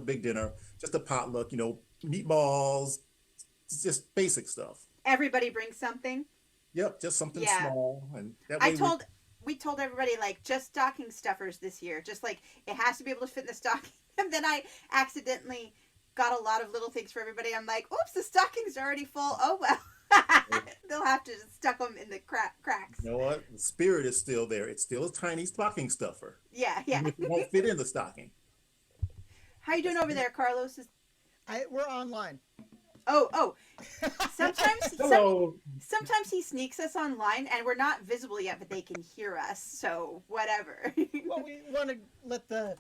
big dinner, just a potluck, meatballs, just basic stuff. Everybody brings something. Yep, just something Yeah. small, and that I way told we told everybody like just stocking stuffers this year. Just like it has to be able to fit in the stocking. And then I accidentally got a lot of little things for everybody. I'm like, oops, the stockings are already full. Oh well. They'll have to just stuck them in the cracks. you know what? The spirit is still there. It's still a tiny stocking stuffer, Yeah, yeah. even if it won't fit in the stocking. How you doing over there, Carlos? We're online. Oh. Sometimes Hello. sometimes he sneaks us online and we're not visible yet, but they can hear us. So whatever. Well, we want to let the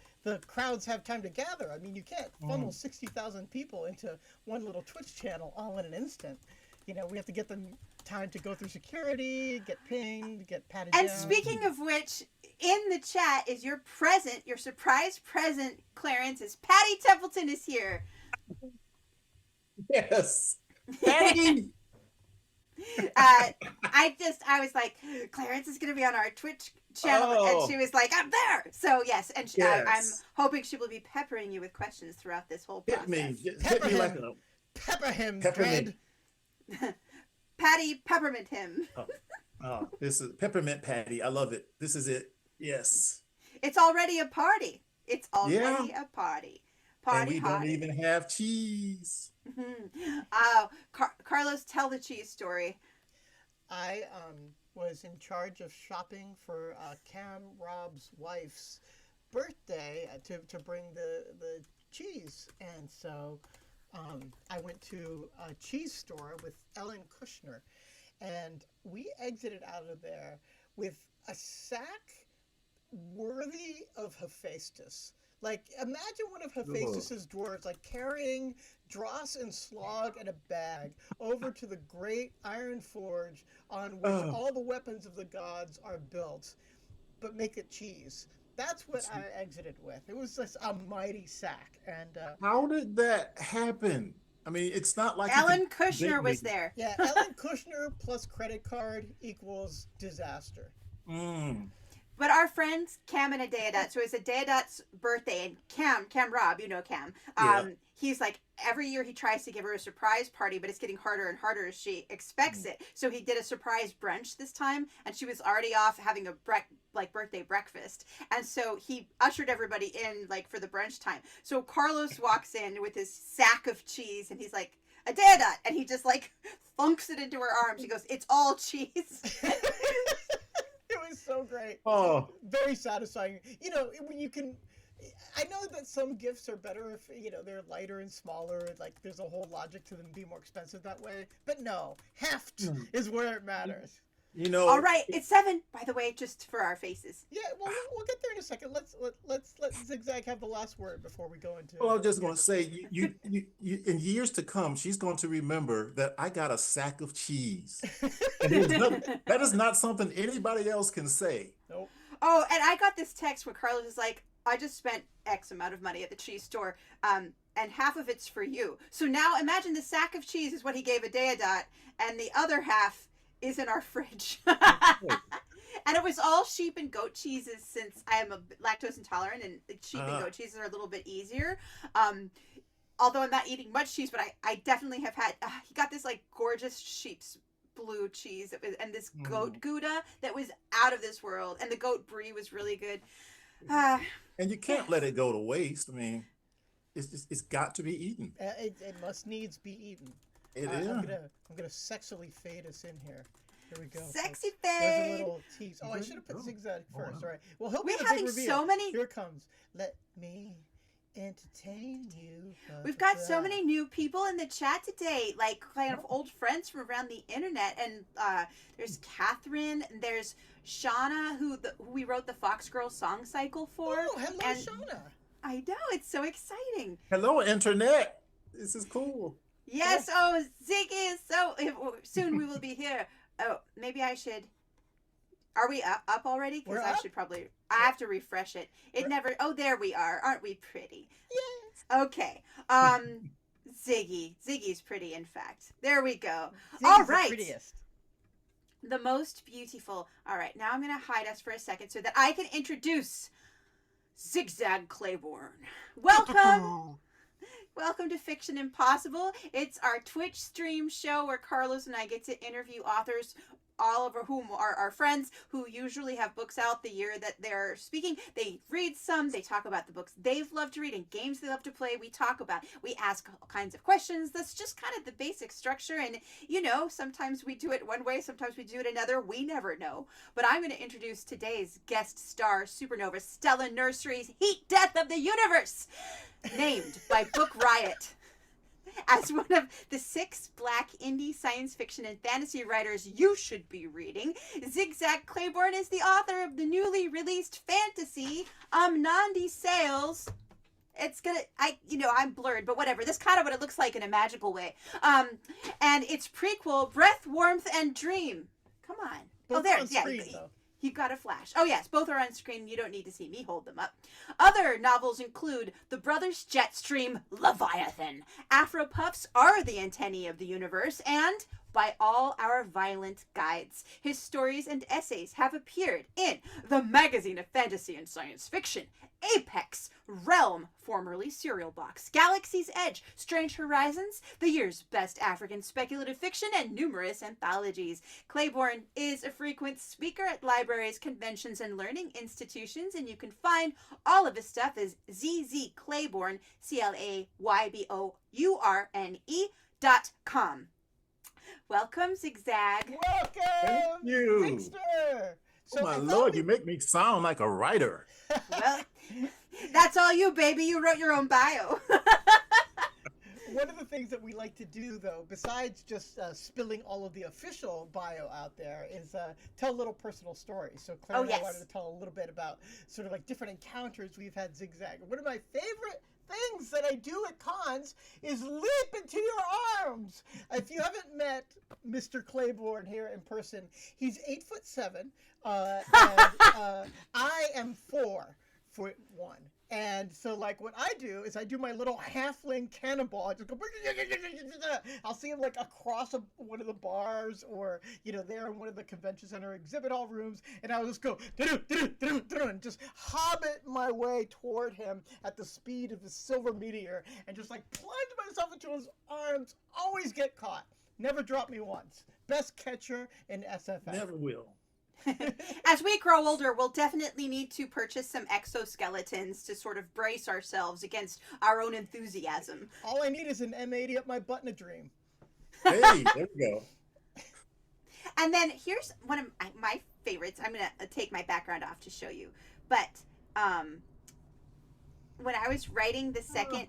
crowds have time to gather. I mean, you can't funnel 60,000 people into one little Twitch channel all in an instant. We have to get them time to go through security, get pinged, get patted And down. speaking of which, in the chat is your present, your surprise present, Clarence, is Patty Templeton is here. Yes. Patty. I was like, Clarence is going to be on our Twitch channel, and she was like, I'm there. So yes, and Yes. I'm hoping she will be peppering you with questions throughout this whole process. Hit me like a Pepper him, peppermint. Dread. Patty peppermint him. Oh, this is peppermint patty. I love it. This is it. Yes. It's already a party. It's already a party. Party And we hard. don't even have cheese. Carlos, tell the cheese story. I was in charge of shopping for Cam Rob's wife's birthday to bring the cheese, and so I went to a cheese store with Ellen Kushner, and we exited out of there with a sack worthy of Hephaestus. Like, imagine one of Hephaestus's dwarves, like, carrying Dross and Slog in a bag over to the great iron forge on which all the weapons of the gods are built, but make it cheese. That's what I exited with. It was just a mighty sack. And how did that happen? I mean, it's not like Ellen Kushner was there. yeah, Ellen Kushner plus credit card equals disaster. But our friends Cam and Adeodat, so it's Adeodat's birthday, and Cam Rob, you know Cam. He's like, every year he tries to give her a surprise party, but it's getting harder and harder as she expects it. So he did a surprise brunch this time, and she was already off having a birthday breakfast. And so he ushered everybody in like for the brunch time. So Carlos walks in with his sack of cheese, and he's like, Adeodat, and he just like thunks it into her arms. He goes, "It's all cheese." It was so great. Oh, Very satisfying. When you can. I know that some gifts are better if they're lighter and smaller. Like there's a whole logic to them being more expensive that way. But no, heft is where it matters. All right, it's 7, by the way, just for our faces. Yeah, well, we'll get there in a second. Let's let Zig Zag have the last word before we go into. well, I was just going to say, you, in years to come, she's going to remember that I got a sack of cheese. And that is not something anybody else can say. Nope. Oh, and I got this text where Carlos is like, I just spent X amount of money at the cheese store, and half of it's for you. So now imagine the sack of cheese is what he gave Adeodat, and the other half is in our fridge. And it was all sheep and goat cheeses, since I am a lactose intolerant, and sheep and goat cheeses are a little bit easier. Although I'm not eating much cheese, but I definitely have had, he got this like gorgeous sheep's blue cheese and this goat Gouda that was out of this world, and the goat brie was really good. And you can't let it go to waste. I mean, it's got to be eaten. It must needs be eaten. It is. I'm gonna sexily fade us in here. Here we go. Sexy There's fade. a little tease. Oh, I should have put Zig Zag first. All right. Well, he'll We're be the having big reveal. so many. Here it comes. Let me entertain you. We've got so many new people in the chat today, like kind of old friends from around the internet. And there's Catherine, and there's Shauna, who we wrote the Fox Girl song cycle for. Oh, hello, and Shauna. I know, it's so exciting. Hello, internet. This is cool. Yes, oh, Zig is so. Soon we will be here. Oh, maybe I should. Are we up already? Because I should probably. I have to refresh it. Never. Oh, there we are. Aren't we pretty? Yes. Okay. Ziggy's pretty, in fact. There we go. Ziggy's All right. The prettiest. The most beautiful. All right. Now I'm going to hide us for a second so that I can introduce Zig Zag Claybourne. Welcome. Welcome to Fiction Impossible. It's our Twitch stream show where Carlos and I get to interview authors, all of whom are our friends who usually have books out the year that they're speaking. They read some, they talk about the books they've loved to read and games they love to play. We ask all kinds of questions. That's just kind of the basic structure. And, you know, sometimes we do it one way, sometimes we do it another. We never know. But I'm going to introduce today's guest star supernova, Stella Nursery's Heat Death of the Universe, named by Book Riot as one of the 6 Black indie science fiction and fantasy writers you should be reading. Zig Zag Claybourne is the author of the newly released fantasy Amnandi Sails. I'm blurred, but whatever. This is kind of what it looks like in a magical way. And its prequel, Breath, Warmth, and Dream. Come on. Both there. on screen, though. You got a flash. Oh, yes, both are on screen. You don't need to see me hold them up. Other novels include The Brothers Jetstream, Leviathan, Afro Puffs Are the Antennae of the Universe, and By All Our Violent Guides. His stories and essays have appeared in the Magazine of Fantasy and Science Fiction, Apex, Realm, formerly Serial Box, Galaxy's Edge, Strange Horizons, the year's best African speculative fiction, and numerous anthologies. Claybourne is a frequent speaker at libraries, conventions, and learning institutions, and you can find all of his stuff as ZZ Claybourne, Claybourne.com. Welcome, Zigzag. Welcome! Thank you. Zigster! Oh my Lord, you make me sound like a writer. Well, that's all you, baby. You wrote your own bio. One of the things that we like to do, though, besides just spilling all of the official bio out there, is tell little personal stories. So Claire and I wanted to tell a little bit about sort of like different encounters we've had Zigzag. One of my favorite things that I do at cons is leap into your arms. If you haven't met Mr. Claybourne here in person, he's 8'7", and I am 4'1". And so, like, what I do is I do my little halfling cannonball. I just go, I'll see him, like, across one of the bars or, you know, there in one of the convention center exhibit hall rooms. And I'll just go, and just hobbit my way toward him at the speed of the silver meteor and just, like, plunge myself into his arms. Always get caught. Never drop me once. Best catcher in SFF. Never will. As we grow older, we'll definitely need to purchase some exoskeletons to sort of brace ourselves against our own enthusiasm. All I need is an M80 up my butt in a dream. Hey, there we go. And then here's one of my favorites. I'm going to take my background off to show you. But when I was writing the second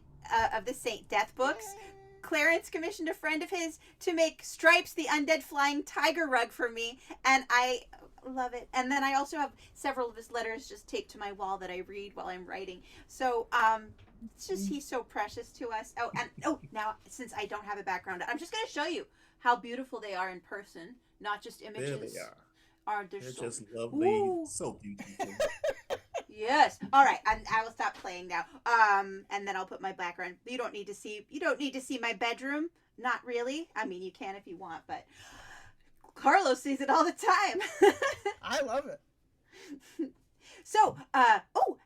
of the Saint Death books, Clarence commissioned a friend of his to make Stripes the Undead Flying Tiger rug for me, and I love it. And then I also have several of his letters just taped to my wall that I read while I'm writing. So it's just, he's so precious to us. Now since I don't have a background, I'm just going to show you how beautiful they are in person, not just images. There they are. They're They're so, just lovely, so beautiful. Yes. All right. I will stop playing now. And then I'll put my background. You don't need to see my bedroom. Not really. I mean, you can if you want, but Carlos sees it all the time. I love it. So,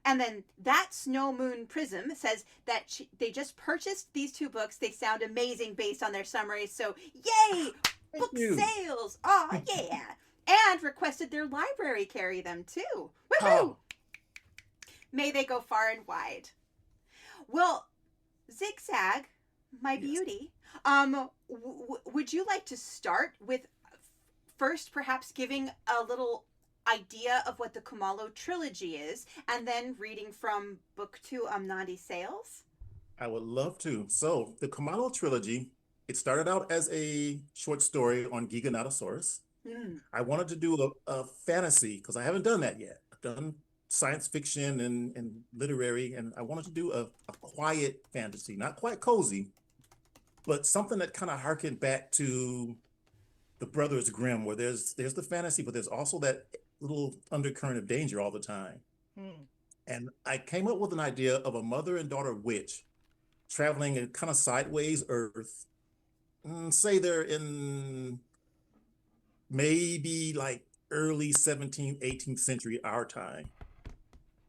and then that Snow Moon Prism says that they just purchased these 2 books. They sound amazing based on their summaries. So, yay! Book sales. Oh, yeah. And requested their library carry them too. Woohoo! Oh. May they go far and wide. Well, Zigzag, my beauty, would you like to start with first perhaps giving a little idea of what the Kumalo trilogy is, and then reading from book 2, Amnandi Sails? I would love to. So the Kumalo trilogy, it started out as a short story on Giganotosaurus. I wanted to do a fantasy because I haven't done that yet. I've done science fiction and literary, and I wanted to do a quiet fantasy, not quite cozy, but something that kind of harkened back to the Brothers Grimm, where there's the fantasy, but there's also that little undercurrent of danger all the time. And I came up with an idea of a mother and daughter witch traveling in kind of sideways Earth. Say they're in maybe like early 17th, 18th century, our time.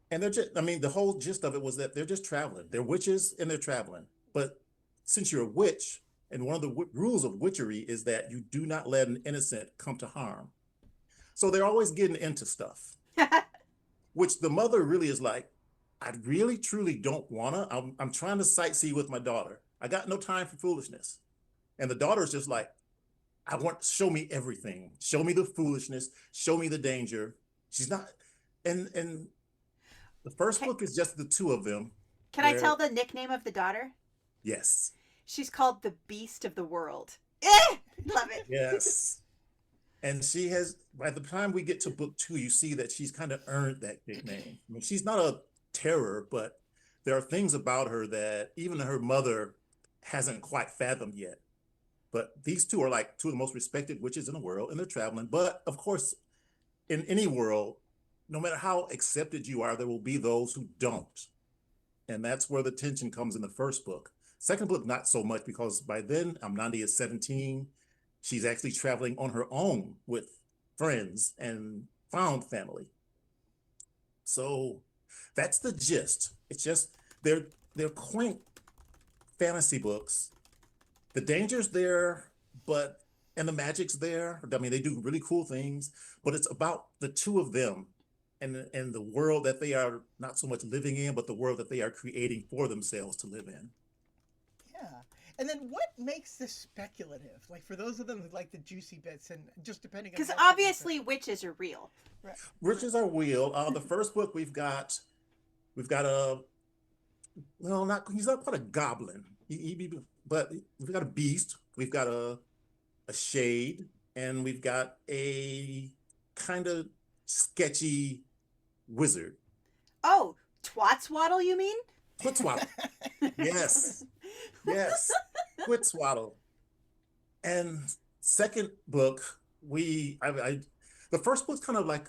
And they're just, I mean, the whole gist of it was that they're just traveling. They're witches and they're traveling. But since you're a witch, and one of the rules of witchery is that you do not let an innocent come to harm. So they're always getting into stuff, which the mother really is like, I really truly don't wanna. I'm trying to sightsee with my daughter. I got no time for foolishness. And the daughter's just like, show me everything. Show me the foolishness. Show me the danger. She's not, and the first book is just the two of them. Can I tell the nickname of the daughter? Yes. She's called the Beast of the World. Love it. Yes. And she has, by the time we get to book 2, you see that she's kind of earned that nickname. I mean, she's not a terror, but there are things about her that even her mother hasn't quite fathomed yet. But these two are like two of the most respected witches in the world, and they're traveling. But of course, in any world, no matter how accepted you are, there will be those who don't. And that's where the tension comes in the first book. Second book, not so much, because by then Amnandi is 17. She's actually traveling on her own with friends and found family. So that's the gist. It's just they're quaint fantasy books. The danger's there, and the magic's there. I mean, they do really cool things, but it's about the two of them and the world that they are not so much living in, but the world that they are creating for themselves to live in. Yeah. And then what makes this speculative? Like, for those of them who like the juicy bits, and just depending on... Because obviously witches are real. Right. Witches are real. The first book we've got a, well, he's not quite a goblin, but we've got a beast, we've got a shade, and we've got a kind of sketchy wizard. Oh, Twatswaddle, you mean? Twatswaddle. Yes. Yes. Twatswaddle. And second book, the first book's kind of like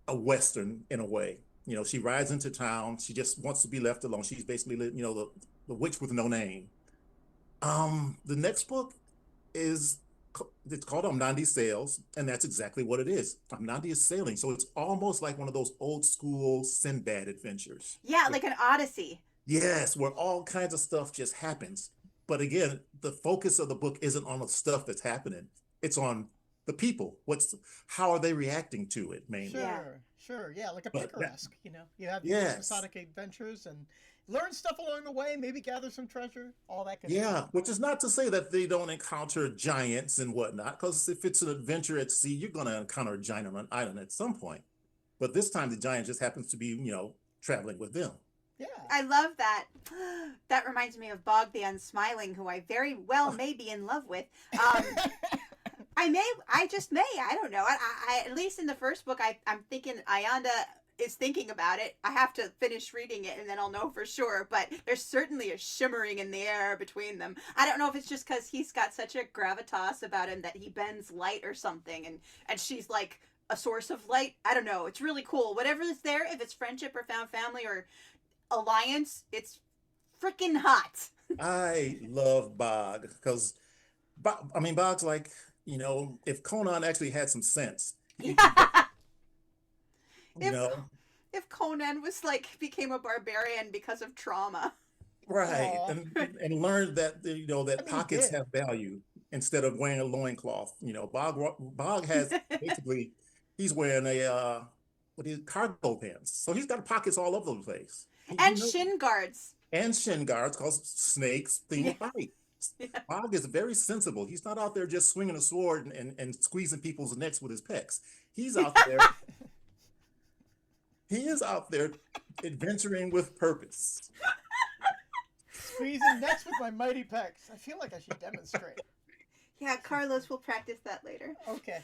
a Western in a way. You know, she rides into town. She just wants to be left alone. She's basically, the witch with no name. The next book it's called Amnandi Sails, and that's exactly what it is. Amnandi is sailing, so it's almost like one of those old school Sinbad adventures. Yeah, like an Odyssey. Yes, where all kinds of stuff just happens. But again, the focus of the book isn't on the stuff that's happening. It's on the people. How are they reacting to it mainly? Sure. Yeah, like a picaresque, You have these Yes. episodic adventures and learn stuff along the way, maybe gather some treasure, all that kind of Yeah, stuff. which is not to say that they don't encounter giants and whatnot, because if it's an adventure at sea, you're going to encounter a giant on an island at some point. But this time the giant just happens to be, traveling with them. Yeah. I love that. That reminds me of Bog the Unsmiling, who I very well may be in love with. I just may. I don't know. I at least in the first book, I'm thinking Ayanda is thinking about it. I have to finish reading it and then I'll know for sure. But there's certainly a shimmering in the air between them. I don't know if it's just because he's got such a gravitas about him that he bends light or something, and she's like a source of light. I don't know. It's really cool. Whatever is there, if it's friendship or found family or alliance, it's freaking hot. I love Bog because, Bog's like, if Conan actually had some sense, if Conan was became a barbarian because of trauma. Right. And learned that, that pockets have value instead of wearing a loincloth. Bog has basically, he's wearing cargo pants. So he's got pockets all over the place. And shin guards. And shin guards, because snakes bite. Yeah. Bog is very sensible. He's not out there just swinging a sword and squeezing people's necks with his pecs. He's out there. He is out there adventuring with purpose. Squeezing necks with my mighty pecs. I feel like I should demonstrate. Yeah, Carlos will practice that later. Okay.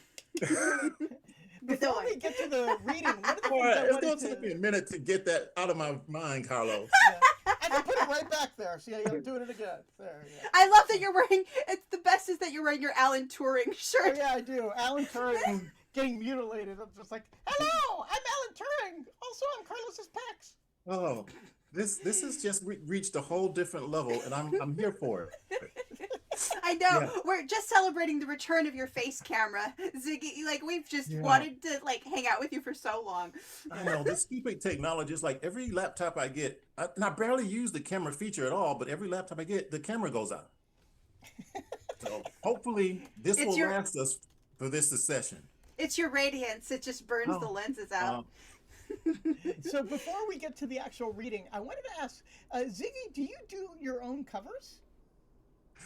Before we get to the reading, one of the things it's going to take me a minute to get that out of my mind, Carlos. Yeah. I can put it right back there. See, I'm doing it again. There. Yeah. I love that you're wearing. It's the best is that you're wearing your Alan Turing shirt. Oh, yeah, I do. Alan Turing getting mutilated. I'm just like, hello, I'm Alan Turing. Also, I'm Carlos's pecs. Oh, this has just reached a whole different level, and I'm here for it. I know. Yeah. We're just celebrating the return of your face camera, Ziggy. Like we've just Yeah. wanted to like hang out with you for so long. I know this stupid technology is like every laptop I get, and I barely use the camera feature at all, but every laptop I get, the camera goes out. So hopefully this It's will your last us for this session. it's your radiance. It just burns the Oh, lenses out. uh, So before we get to the actual reading, I wanted to ask, Ziggy, do you do your own covers?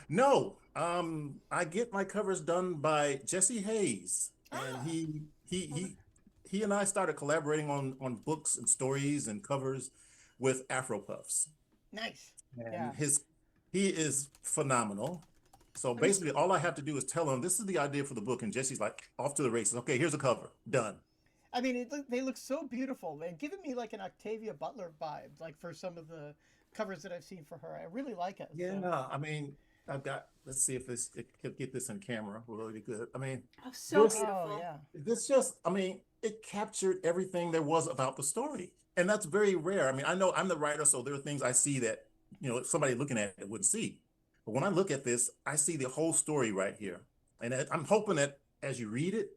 no, I get my covers done by Jesse Hayes, and Ah, he and I started collaborating on books and stories and covers with Afro Puffs, nice. Yeah. and he is phenomenal. So Let me basically, all I have to do is tell him this is the idea for the book, and Jesse's like off to the races. Okay, here's a cover, done. I mean, they look so beautiful. They're giving me like an Octavia Butler vibe, like for some of the covers that I've seen for her. I really like it. Yeah, So. I mean, I've got. Let's see if it could get this in camera really good. I mean, Oh, so this beautiful. Oh yeah. this just. I mean, it captured everything there was about the story, and that's very rare. I mean, I know I'm the writer, so there are things I see that if somebody looking at it wouldn't see. But when I look at this, I see the whole story right here, and I'm hoping that as you read it,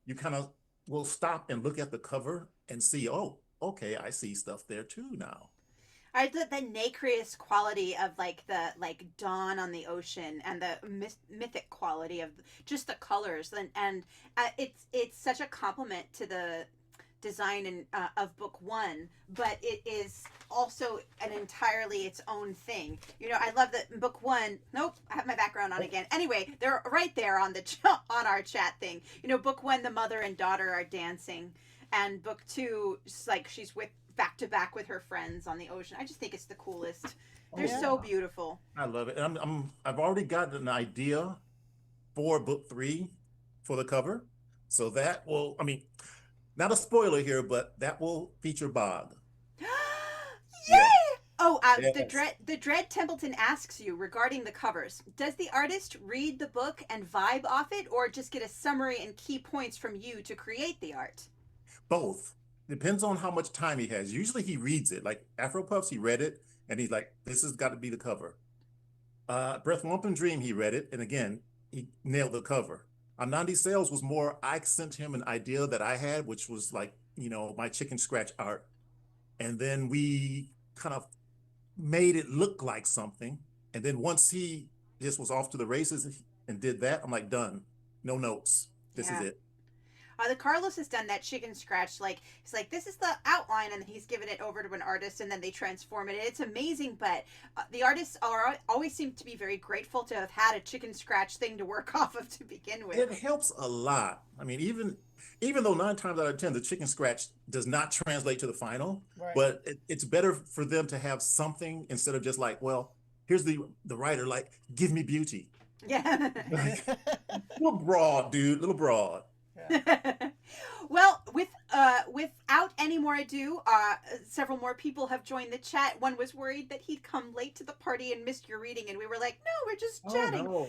you kind of will stop and look at the cover and see, oh, okay, I see stuff there too now. The nacreous quality of like the like dawn on the ocean and the mythic quality of just the colors and it's such a compliment to the design of book one, but it is also an entirely its own thing. I love that book one. Nope, I have my background on again. Anyway, they're right there on the on our chat thing. Book one, the mother and daughter are dancing, and book two, like she's with back to back with her friends on the ocean. I just think it's the coolest. They're Yeah. so beautiful. I love it. And I've already gotten an idea for book three for the cover. So that will, I mean, not a spoiler here, but that will feature Bog. Yay! Yeah. Oh, Yes. the Dread Templeton asks you regarding the covers. Does the artist read the book and vibe off it, or just get a summary and key points from you to create the art? Both. Depends on how much time he has. Usually he reads it. Like Afro Puffs, he read it and he's like, this has got to be the cover. Breath, Wump, and Dream, he read it. And again, he nailed the cover. Amnandi Sails was more, I sent him an idea that I had, which was like, my chicken scratch art. And then we kind of made it look like something. And then once he just was off to the races and did that, I'm like, done. No notes. This is Yeah. it. The Carlos has done that chicken scratch. Like he's like, this is the outline, and then he's given it over to an artist, and then they transform it. It's amazing, but the artists always seem to be very grateful to have had a chicken scratch thing to work off of to begin with. It helps a lot. I mean, even though 9 times out of 10 the chicken scratch does not translate to the final, Right. but it's better for them to have something instead of just like, well, here's the writer like, give me beauty. Yeah. Little broad, dude, little broad. Yeah. Well, without any more ado, several more people have joined the chat. One was worried that he'd come late to the party and missed your reading, and we were like, no, we're just chatting. No.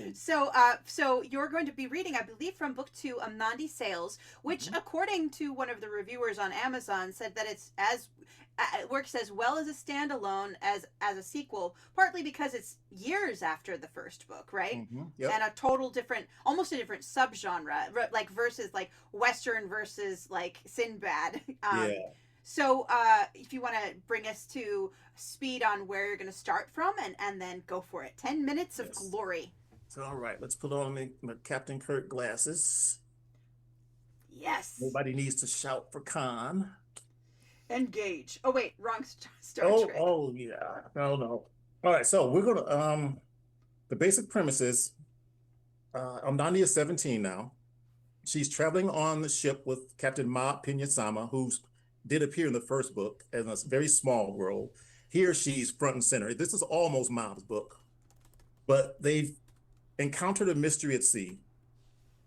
So you're going to be reading, I believe, from book two, Amnandi Sails, which, according to one of the reviewers on Amazon, said that it works as well as a standalone as a sequel, partly because it's years after the first book, right? Yep. And a total different, almost a different subgenre, like versus like Western versus like Sinbad. Yeah. So if you want to bring us to speed on where you're going to start from, and then go for it. 10 minutes of Yes. glory. So, all right, let's put on the Captain Kirk glasses. Yes. Nobody needs to shout for Khan. Engage. Oh wait, wrong Star Trek. Oh yeah. No. All right, so we're gonna the basic premise is Amnandi is 17 now. She's traveling on the ship with Captain Ma Pena-sama, who did appear in the first book in a very small world. Here she's front and center. This is almost Ma's book, but they've encountered a mystery at sea.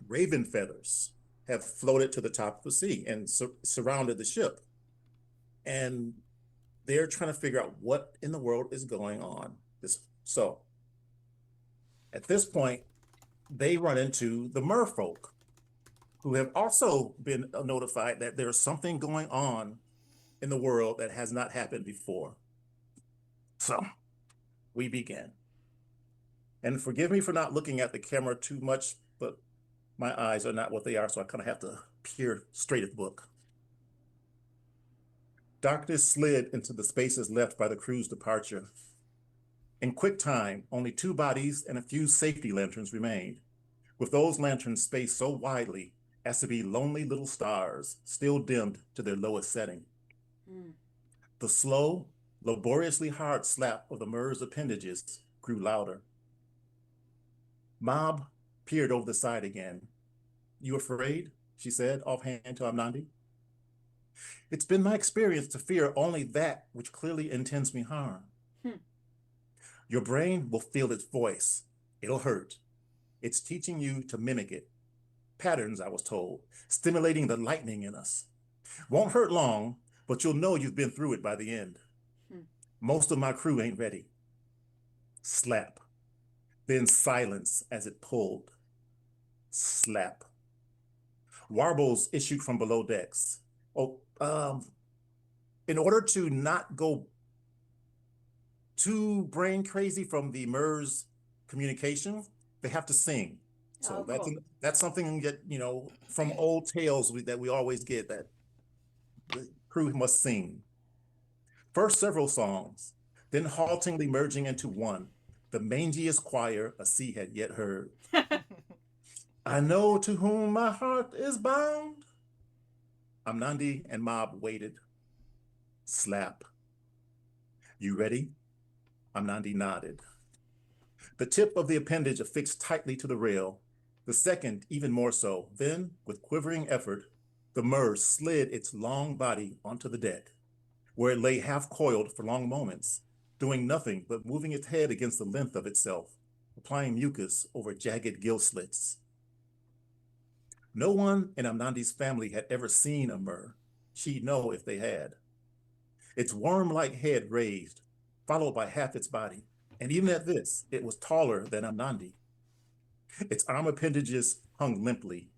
Raven feathers have floated to the top of the sea and surrounded the ship. And they're trying to figure out what in the world is going on. So at this point, they run into the merfolk, who have also been notified that there's something going on in the world that has not happened before. So we begin. And forgive me for not looking at the camera too much, but my eyes are not what they are, so I kind of have to peer straight at the book. Darkness slid into the spaces left by the crew's departure. In quick time, only 2 bodies and a few safety lanterns remained, with those lanterns spaced so widely as to be lonely little stars, still dimmed to their lowest setting. Mm. The slow, laboriously hard slap of the Mur's appendages grew louder. Mob peered over the side again. You afraid? She said, offhand to Amnandi. It's been my experience to fear only that which clearly intends me harm. Hmm. Your brain will feel its voice. It'll hurt. It's teaching you to mimic it. Patterns, I was told, stimulating the lightning in us. Won't hurt long, but you'll know you've been through it by the end. Hmm. Most of my crew ain't ready. Slap. Then silence as it pulled. Slap. Warbles issued from below decks. In order to not go too brain crazy from the MERS communication, they have to sing. So cool. that's something that, from old tales that we always get, that the crew must sing. First several songs, then haltingly merging into one, the mangiest choir a sea had yet heard. I know to whom my heart is bound. Amnandi and Mob waited. Slap. You ready? Amnandi nodded. The tip of the appendage affixed tightly to the rail, the second even more so. Then, with quivering effort, the Mur slid its long body onto the deck, where it lay half-coiled for long moments, doing nothing but moving its head against the length of itself, applying mucus over jagged gill slits. No one in Amnandi's family had ever seen a Mur. She'd know if they had. Its worm-like head raised, followed by half its body. And even at this, it was taller than Amnandi. Its arm appendages hung limply.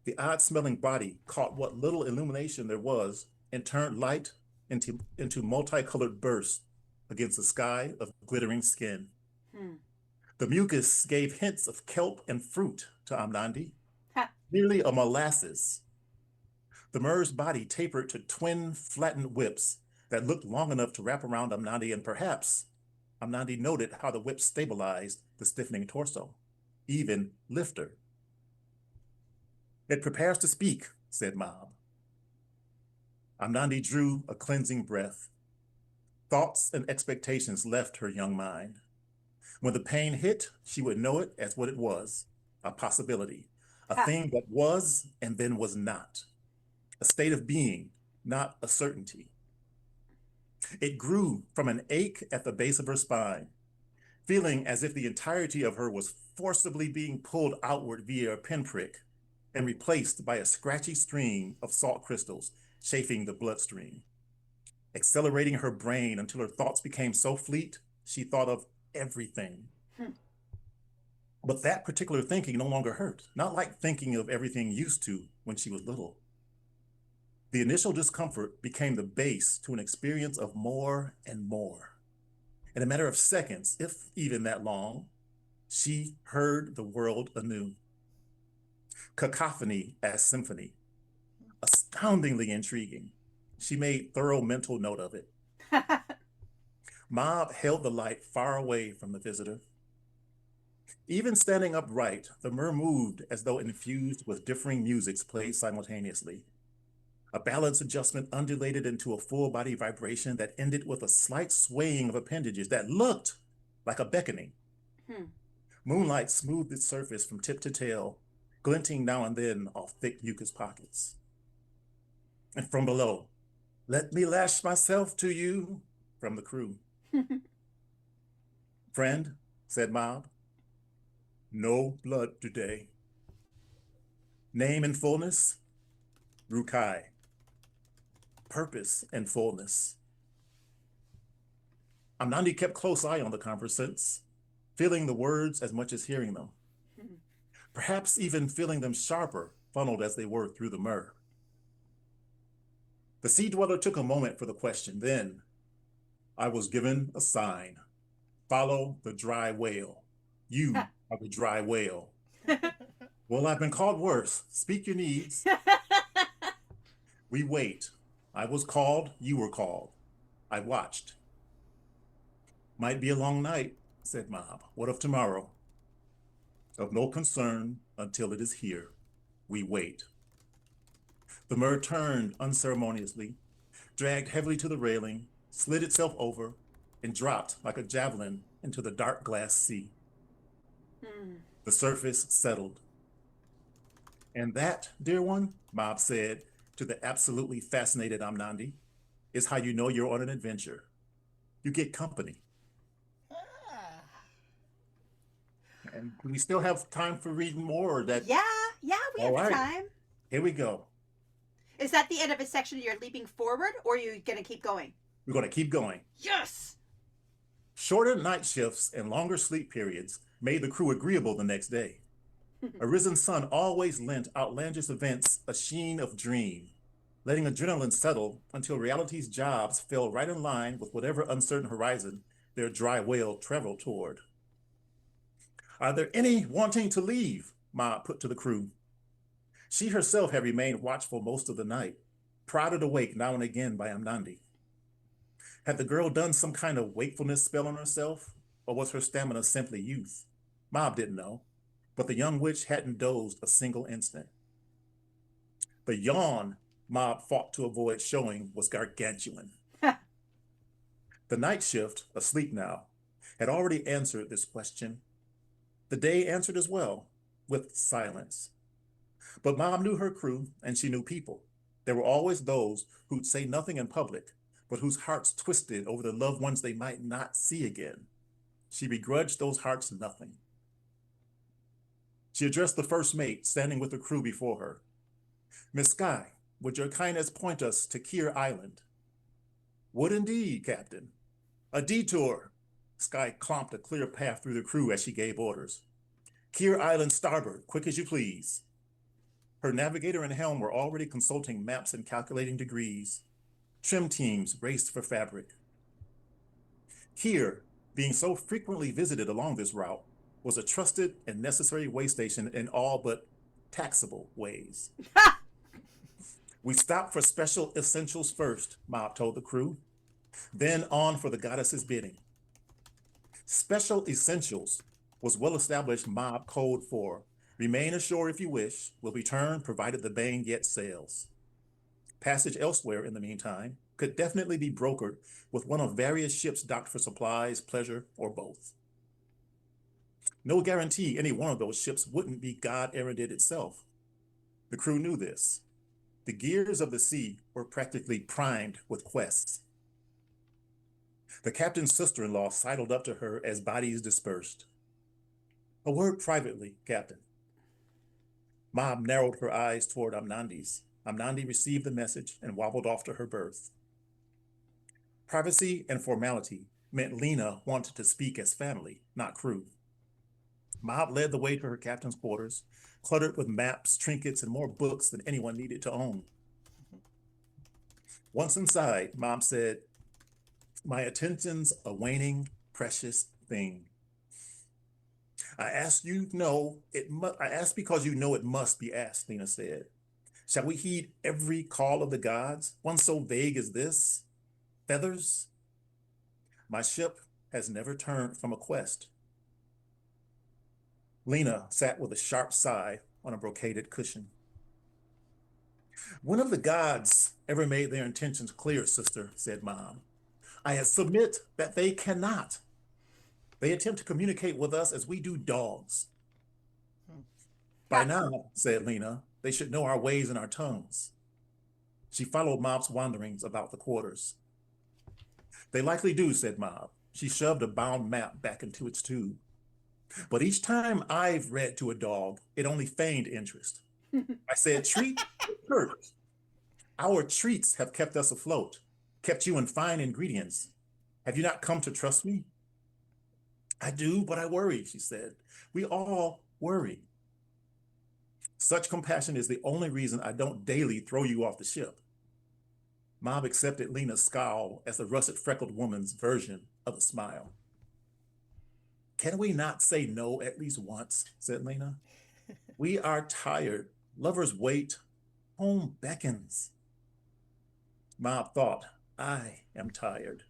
The odd-smelling body caught what little illumination there was and turned light into multicolored bursts against a sky of glittering skin. Hmm. The mucus gave hints of kelp and fruit to Amnandi, Ha. nearly a molasses. The Mur's body tapered to twin flattened whips that looked long enough to wrap around Amnandi, and perhaps Amnandi noted how the whips stabilized the stiffening torso, even lift her. It prepares to speak, said Mob. Amnandi drew a cleansing breath. Thoughts and expectations left her young mind. When the pain hit, she would know it as what it was, a possibility, a Ha. thing that was and then was not, a state of being, not a certainty. It grew from an ache at the base of her spine, feeling as if the entirety of her was forcibly being pulled outward via a pinprick and replaced by a scratchy stream of salt crystals chafing the bloodstream, accelerating her brain until her thoughts became so fleet she thought of everything. Hmm. But that particular thinking no longer hurt, not like thinking of everything used to when she was little. The initial discomfort became the base to an experience of more and more. In a matter of seconds, if even that long, she heard the world anew. Cacophony as symphony, astoundingly intriguing. She made thorough mental note of it. Mob held the light far away from the visitor. Even standing upright, the Mur moved as though infused with differing musics played simultaneously. A balance adjustment undulated into a full body vibration that ended with a slight swaying of appendages that looked like a beckoning. Hmm. Moonlight smoothed its surface from tip to tail, glinting now and then off thick mucus pockets. And from below, let me lash myself to you, from the crew. Friend, said Mob, no blood today. Name and fullness, Rukai. Purpose and fullness. Amnandi kept close eye on the conversants, feeling the words as much as hearing them. Perhaps even feeling them sharper, funneled as they were through the Mur. The sea dweller took a moment for the question. Then, I was given a sign. Follow the dry whale. You are the dry whale. Well, I've been called worse. Speak your needs. We wait. I was called, you were called. I watched. Might be a long night, said Mob. What of tomorrow? Of no concern until it is here. We wait. The mer turned unceremoniously, dragged heavily to the railing, slid itself over, and dropped like a javelin into the dark glass sea. The surface settled. And that, dear one, Mob said to the absolutely fascinated Amnandi, is how you know you're on an adventure. You get company. And we still have time for reading more. Or that Yeah, we All have right. time. Here we go. Is that the end of a section you're leaping forward, or are you going to keep going? We're going to keep going. Yes! Shorter night shifts and longer sleep periods made the crew agreeable the next day. A risen sun always lent outlandish events a sheen of dream, letting adrenaline settle until reality's jobs fell right in line with whatever uncertain horizon their dry whale traveled toward. Are there any wanting to leave? Ma put to the crew. She herself had remained watchful most of the night, prodded awake now and again by Amnandi. Had the girl done some kind of wakefulness spell on herself, or was her stamina simply youth? Mob didn't know, but the young witch hadn't dozed a single instant. The yawn Mob fought to avoid showing was gargantuan. The night shift, asleep now, had already answered this question. The day answered as well, with silence. But Mom knew her crew, and she knew people. There were always those who'd say nothing in public, but whose hearts twisted over the loved ones they might not see again. She begrudged those hearts nothing. She addressed the first mate standing with the crew before her. Miss Sky, would your kindness point us to Kier Island? Would indeed, Captain. A detour. Sky clomped a clear path through the crew as she gave orders. Kier Island starboard, quick as you please. Her navigator and helm were already consulting maps and calculating degrees. Trim teams raced for fabric. Kier, being so frequently visited along this route, was a trusted and necessary way station in all but taxable ways. We stopped for special essentials first, Mob told the crew, then on for the goddess's bidding. Special essentials was well-established Mob code for remain ashore if you wish, will return provided the Bane yet sails. Passage elsewhere, in the meantime, could definitely be brokered with one of various ships docked for supplies, pleasure, or both. No guarantee any one of those ships wouldn't be God-erranded itself. The crew knew this. The gears of the sea were practically primed with quests. The captain's sister-in-law sidled up to her as bodies dispersed. A word privately, Captain. Mob narrowed her eyes toward Amnandi's. Amnandi received the message and wobbled off to her berth. Privacy and formality meant Lena wanted to speak as family, not crew. Mob led the way to her captain's quarters, cluttered with maps, trinkets, and more books than anyone needed to own. Once inside, Mom said, my attention's a waning, precious thing. I ask because you know it must be asked, Lena said. Shall we heed every call of the gods, one so vague as this? Feathers? My ship has never turned from a quest. Lena sat with a sharp sigh on a brocaded cushion. When have the gods ever made their intentions clear, sister, said Mom. I submit that they cannot. They attempt to communicate with us as we do dogs. By now, said Lena, they should know our ways and our tongues. She followed Mob's wanderings about the quarters. They likely do, said Mob. She shoved a bound map back into its tube. But each time I've read to a dog, it only feigned interest. I said, treat hurt. Our treats have kept us afloat, kept you in fine ingredients. Have you not come to trust me? I do, but I worry, she said. We all worry. Such compassion is the only reason I don't daily throw you off the ship. Mob accepted Lena's scowl as the russet freckled woman's version of a smile. Can we not say no at least once? Said Lena. We are tired. Lovers wait. Home beckons. Mob thought, I am tired.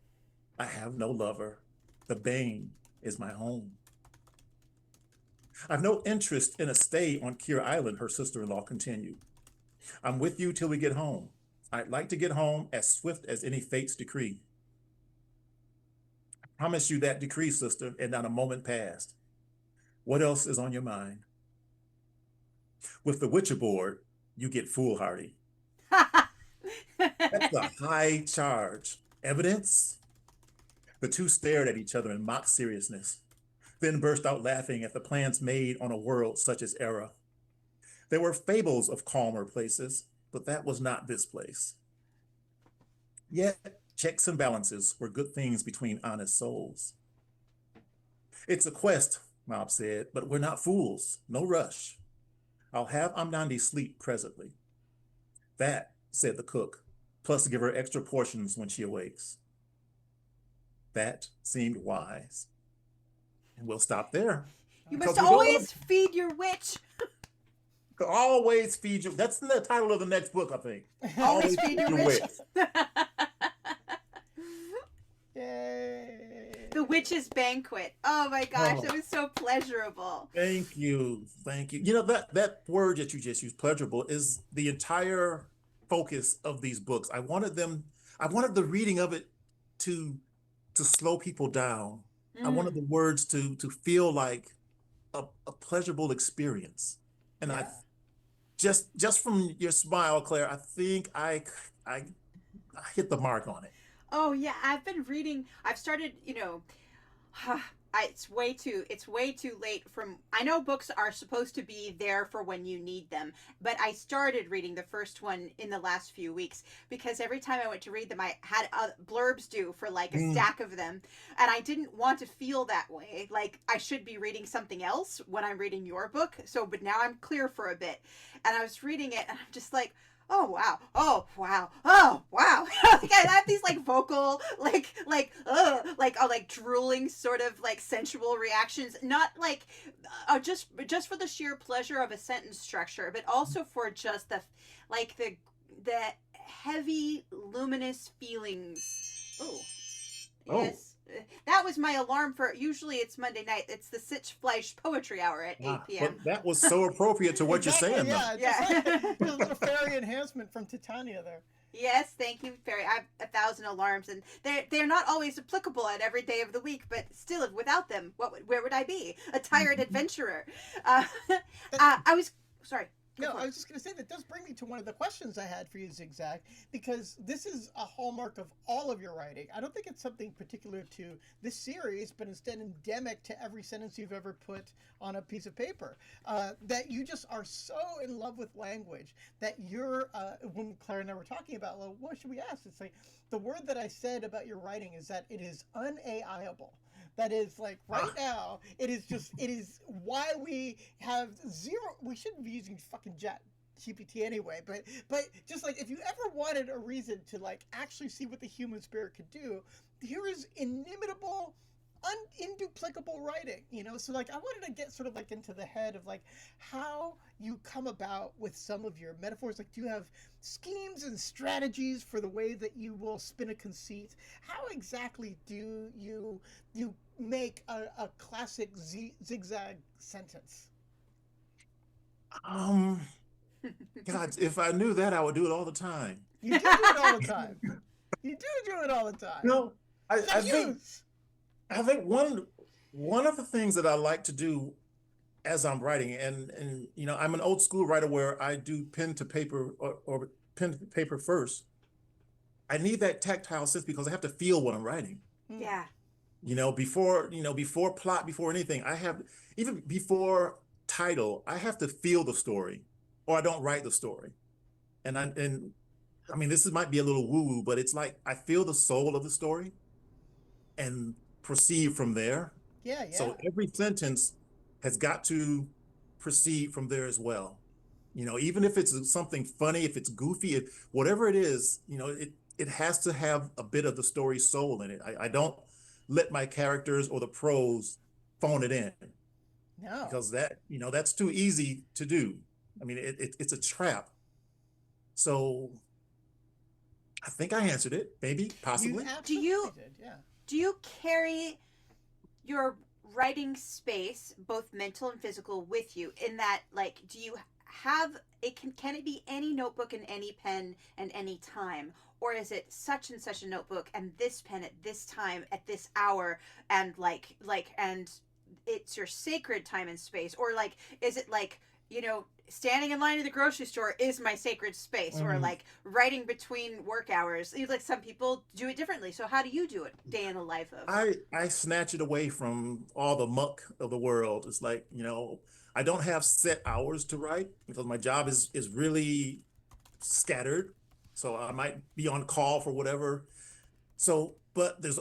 I have no lover. The bane is my home. I've no interest in a stay on Kier Island, her sister-in-law continued. I'm with you till we get home. I'd like to get home as swift as any fate's decree. I promise you that decree, sister, and not a moment passed. What else is on your mind? With the witch aboard, you get foolhardy. That's a high charge. Evidence? The two stared at each other in mock seriousness, then burst out laughing at the plans made on a world such as Era. There were fables of calmer places, but that was not this place. Yet, checks and balances were good things between honest souls. It's a quest, Mob said, but we're not fools. No rush. I'll have Amnandi sleep presently. That, said the cook, plus give her extra portions when she awakes. That seemed wise. And we'll stop there. You must always feed your witch. Always feed you. That's the title of the next book, I think. Always feed your witch. Yay. The Witch's Banquet. Oh my gosh, that was so pleasurable. Thank you. Thank you. You know, that word that you just used, pleasurable, is the entire focus of these books. I wanted the reading of it to slow people down. I wanted the words to feel like a pleasurable experience. And I just from your smile, Claire, I think I hit the mark on it. Oh yeah, I've started, it's way too late I know books are supposed to be there for when you need them, but I started reading the first one in the last few weeks because every time I went to read them, I had blurbs due for like a stack of them, and I didn't want to feel that way. Like I should be reading something else when I'm reading your book. But now I'm clear for a bit, and I was reading it, and I'm just like, oh wow, oh wow, oh wow. Like I have these like vocal like drooling sort of like sensual reactions, not like just for the sheer pleasure of a sentence structure, but also for just the heavy luminous feelings. Yes. That was my alarm for, usually it's Monday night. It's the Sitzfleisch Poetry Hour at 8 p.m. But that was so appropriate to what you're saying, yeah, though. Yeah. Like a little fairy enhancement from Titania there. Yes, thank you, Fairy. I have 1,000 alarms, and they're not always applicable at every day of the week, but still, without them, where would I be? A tired adventurer. I was, sorry. No, I was just going to say that does bring me to one of the questions I had for you, Zig Zag, because this is a hallmark of all of your writing. I don't think it's something particular to this series, but instead endemic to every sentence you've ever put on a piece of paper. That you just are so in love with language that you're, when Claire and I were talking about, well, what should we ask? It's like, the word that I said about your writing is that it is un-AIable. That is like right now, it is why we have zero, we shouldn't be using fucking GPT anyway, but just like if you ever wanted a reason to like actually see what the human spirit could do, here is inimitable, induplicable writing, so like I wanted to get sort of like into the head of like how you come about with some of your metaphors. Like, do you have schemes and strategies for the way that you will spin a conceit? How exactly do you make a classic zigzag sentence? God, if I knew that, I would do it all the time. You do it all the time. You do it all the time. No, I think one of the things that I like to do as I'm writing, and I'm an old school writer where I do pen to paper or pen to paper first. I need that tactile sense because I have to feel what I'm writing. Yeah. Before plot, before anything, even before title, I have to feel the story, or I don't write the story. And I mean, this might be a little woo-woo, but it's like I feel the soul of the story and proceed from there. Yeah. So every sentence has got to proceed from there as well. Even if it's something funny, if it's goofy, whatever it is, it has to have a bit of the story soul in it. I don't let my characters or the prose phone it in, No. because that, that's too easy to do. I mean, it's a trap. So I think I answered it, maybe, possibly. You Do absolutely you did, yeah. do you carry your writing space, both mental and physical, with you? In that, like, do you have it? Can it be any notebook and any pen and any time, or is it such and such a notebook and this pen at this time at this hour, and and it's your sacred time and space, or like, is it like, standing in line at the grocery store is my sacred space, or like writing between work hours? Like, some people do it differently. So how do you do it day in the life of? I snatch it away from all the muck of the world. It's like, I don't have set hours to write because my job is really scattered. So I might be on call for whatever. So, but there's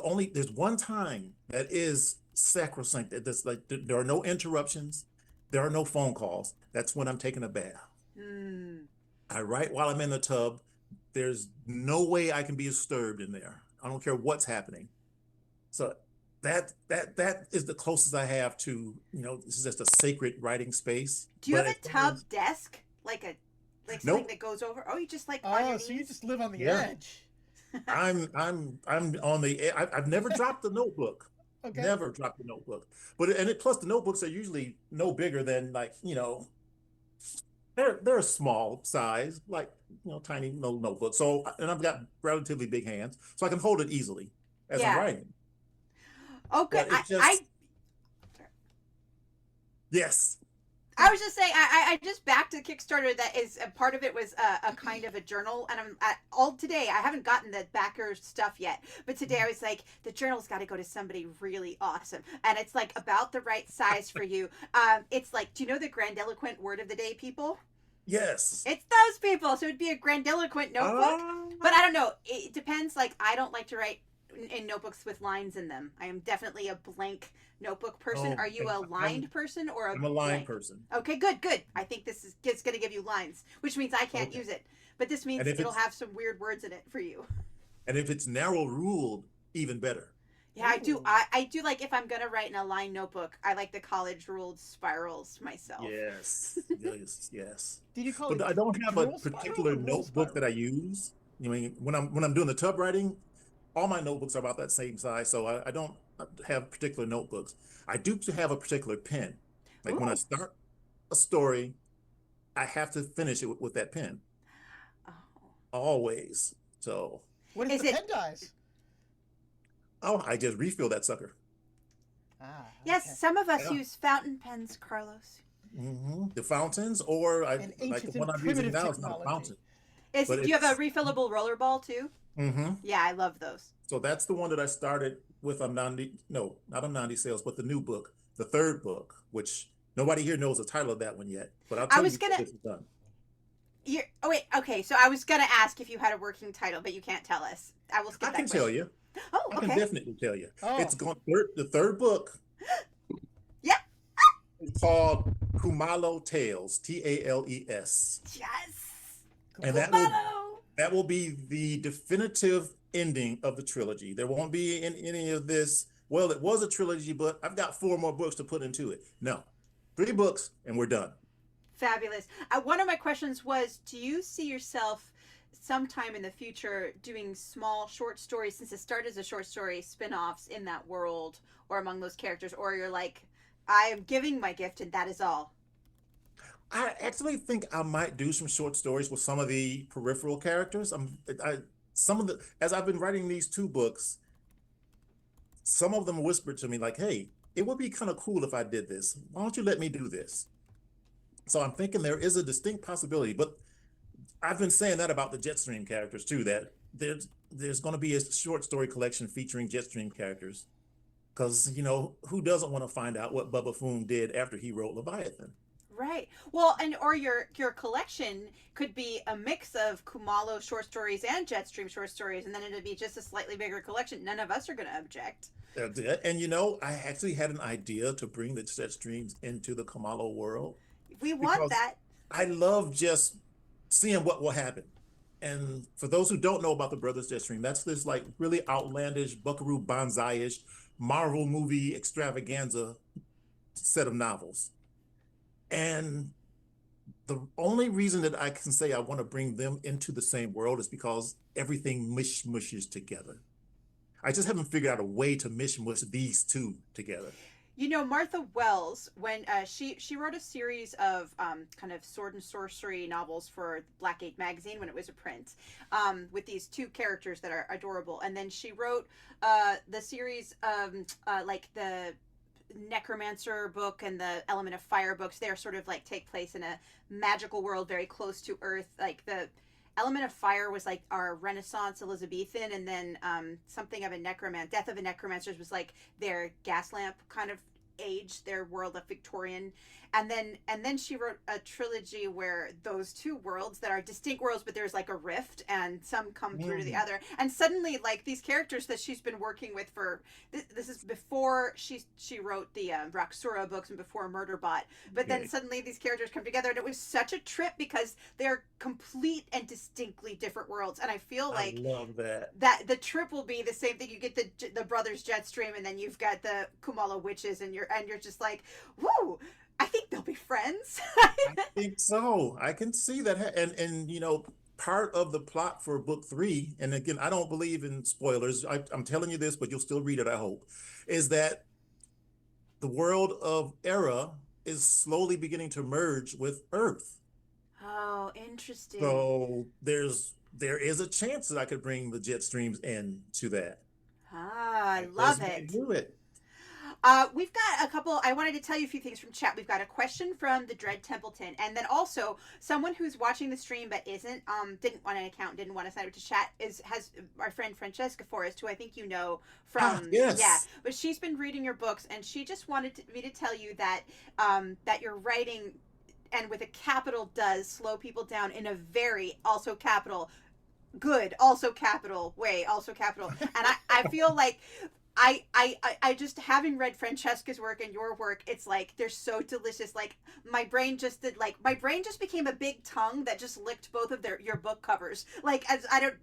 one time that is sacrosanct. That's like, there are no interruptions. There are no phone calls. That's when I'm taking a bath. Hmm. I write while I'm in the tub. There's no way I can be disturbed in there. I don't care what's happening. So that is the closest I have to, this is just a sacred writing space. Do you But have a tub desk, like something nope. that goes over? Oh, you just like Oh, on your so you knees? just live on the Yeah. edge. I'm on the. I've never dropped the notebook. Okay. Never dropped the notebook. Plus the notebooks are usually no bigger than, like, they're a small size, like, tiny little notebook. So, and I've got relatively big hands, so I can hold it easily as I'm Yeah. writing. Oh, good. But it just, yes. I was just saying, I just backed a Kickstarter that is a part of it was a kind of a journal, and all today I haven't gotten the backer stuff yet, but today I was like, the journal's got to go to somebody really awesome, and it's like about the right size for you. It's like, do you know the grandiloquent word of the day people? Yes. It's those people, so it'd be a grandiloquent notebook. But I don't know. It depends. Like, I don't like to write in notebooks with lines in them. I am definitely a blank notebook person. Oh, Are you a lined person or a I'm a line blank person. Okay, good. I think this is it's going to give you lines, which means I can't Okay. use it. But this means And if it'll it's have some weird words in it for you. and if it's narrow ruled, even better. Yeah, I do. Ooh. I do like, if I'm going to write in a line notebook, I like the college ruled spirals myself. Yes. Yes. Did you call But it I don't have a drill spiral particular or roll notebook that I spiral? use. When I'm doing the tub writing, all my notebooks are about that same size, so I don't have particular notebooks. I do have a particular pen. Like, when I Ooh. start a story, I have to finish it with that pen, Oh. always. So, What if Is the it pen dies? I just refill that sucker. Ah, Yes, okay. some of us Yeah. use fountain pens, Carlos. The fountains, or An like ancient the and one I'm using primitive now, is not a technology. fountain, Do but you have a it's refillable rollerball too? hmm Yeah, I love those. So that's the one that I started with Amnandi. No, not Amnandi Sails, but the new book, the third book, which nobody here knows the title of that one yet. But I'll I tell you was before gonna. this is done. Oh wait, okay. So I was gonna ask if you had a working title, but you can't tell us. I will skip I that can question. tell you. Oh, I can okay. definitely tell you. Oh. It's going the third book. Yeah. It's called Kumalo Tales, Tales. Yes. And Kumalo. that will be the definitive ending of the trilogy. There won't be in any of this. Well, it was a trilogy, but I've got 4 more books to put into it. No, 3 books and we're done. Fabulous. One of my questions was, do you see yourself sometime in the future doing small short stories, since it started as a short story, spin-offs in that world or among those characters, or you're like, I am giving my gift and that is all? I actually think I might do some short stories with some of the peripheral characters. Some of the as I've been writing these 2 books, some of them whispered to me like, "Hey, it would be kind of cool if I did this. Why don't you let me do this?" So I'm thinking there is a distinct possibility, but I've been saying that about the Jetstream characters too, that there's going to be a short story collection featuring Jetstream characters, because who doesn't want to find out what Bubba Foon did after he wrote Leviathan? Right. Well, or your collection could be a mix of Kumalo short stories and Jetstream short stories, and then it'd be just a slightly bigger collection. None of us are going to object. And I actually had an idea to bring the Jetstreams into the Kamalo world, We want because that. I love just seeing what will happen. And for those who don't know about the Brothers Jetstream, that's this like really outlandish Buckaroo Banzai-ish Marvel movie extravaganza set of novels. And the only reason that I can say I want to bring them into the same world is because everything mushes together. I just haven't figured out a way to mush these two together. You know, Martha Wells, when she wrote a series of kind of sword and sorcery novels for Blackgate magazine when it was a print, with these two characters that are adorable, and then she wrote the series like the Necromancer book and the Element of Fire books. They're sort of like take place in a magical world very close to Earth. Like the Element of Fire was like our Renaissance Elizabethan, and then something of a Death of a Necromancer was like their gas lamp kind of age, their world of Victorian. And then she wrote a trilogy where those two worlds that are distinct worlds, but there's like a rift and some come through to the other. And suddenly like these characters that she's been working with for this is before she wrote the Roxura books and before Murderbot. But then suddenly these characters come together, and it was such a trip because they're complete and distinctly different worlds. And I feel like I love that. That the trip will be the same thing. You get the Brothers Jetstream, and then you've got the Kumala witches, and you're just like, woo! I think they'll be friends. I think so. I can see that. And you know, part of the plot for book 3, and again, I don't believe in spoilers. I'm telling you this, but you'll still read it, I hope, is that the world of Era is slowly beginning to merge with Earth. Oh, interesting. So there is a chance that I could bring the Jetstreams into that. Ah, I love it. Do it. We've got a couple. I wanted to tell you a few things from chat. We've got a question from the Dread Templeton, and then also someone who's watching the stream but didn't want an account, didn't want to sign up to chat. Has our friend Francesca Forrest, who I think you know from yes. Yeah, but she's been reading your books, and she just wanted me to tell you that that your writing, and with a capital, does slow people down in a very also capital good, also capital way, also capital. And I feel like I just, having read Francesca's work and your work, it's like they're so delicious. Like my brain just became a big tongue that just licked both of your book covers. Like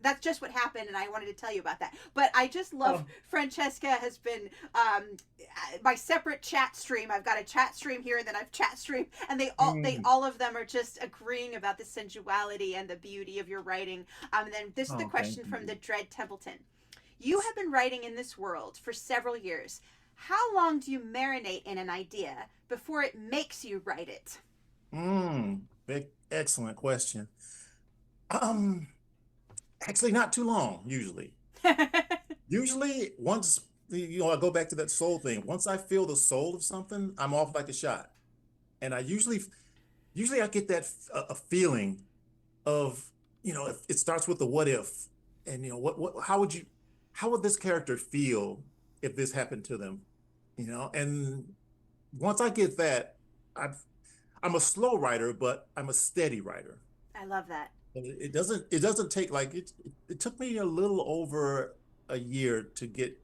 that's just what happened, and I wanted to tell you about that. But I just love Francesca has been my separate chat stream. I've got a chat stream here, and then I've chat stream, and they all of them are just agreeing about the sensuality and the beauty of your writing. And then this is the question from the Dread Templeton. You have been writing in this world for several years. How long do you marinate in an idea before it makes you write it? Excellent question. Actually, not too long, usually. Usually, once, I go back to that soul thing. Once I feel the soul of something, I'm off like a shot. And I usually I get that a feeling of, it starts with the what if, and how would this character feel if this happened to them? And once I get that, I'm a slow writer, but I'm a steady writer. I love that. And it doesn't take it took me a little over a year to get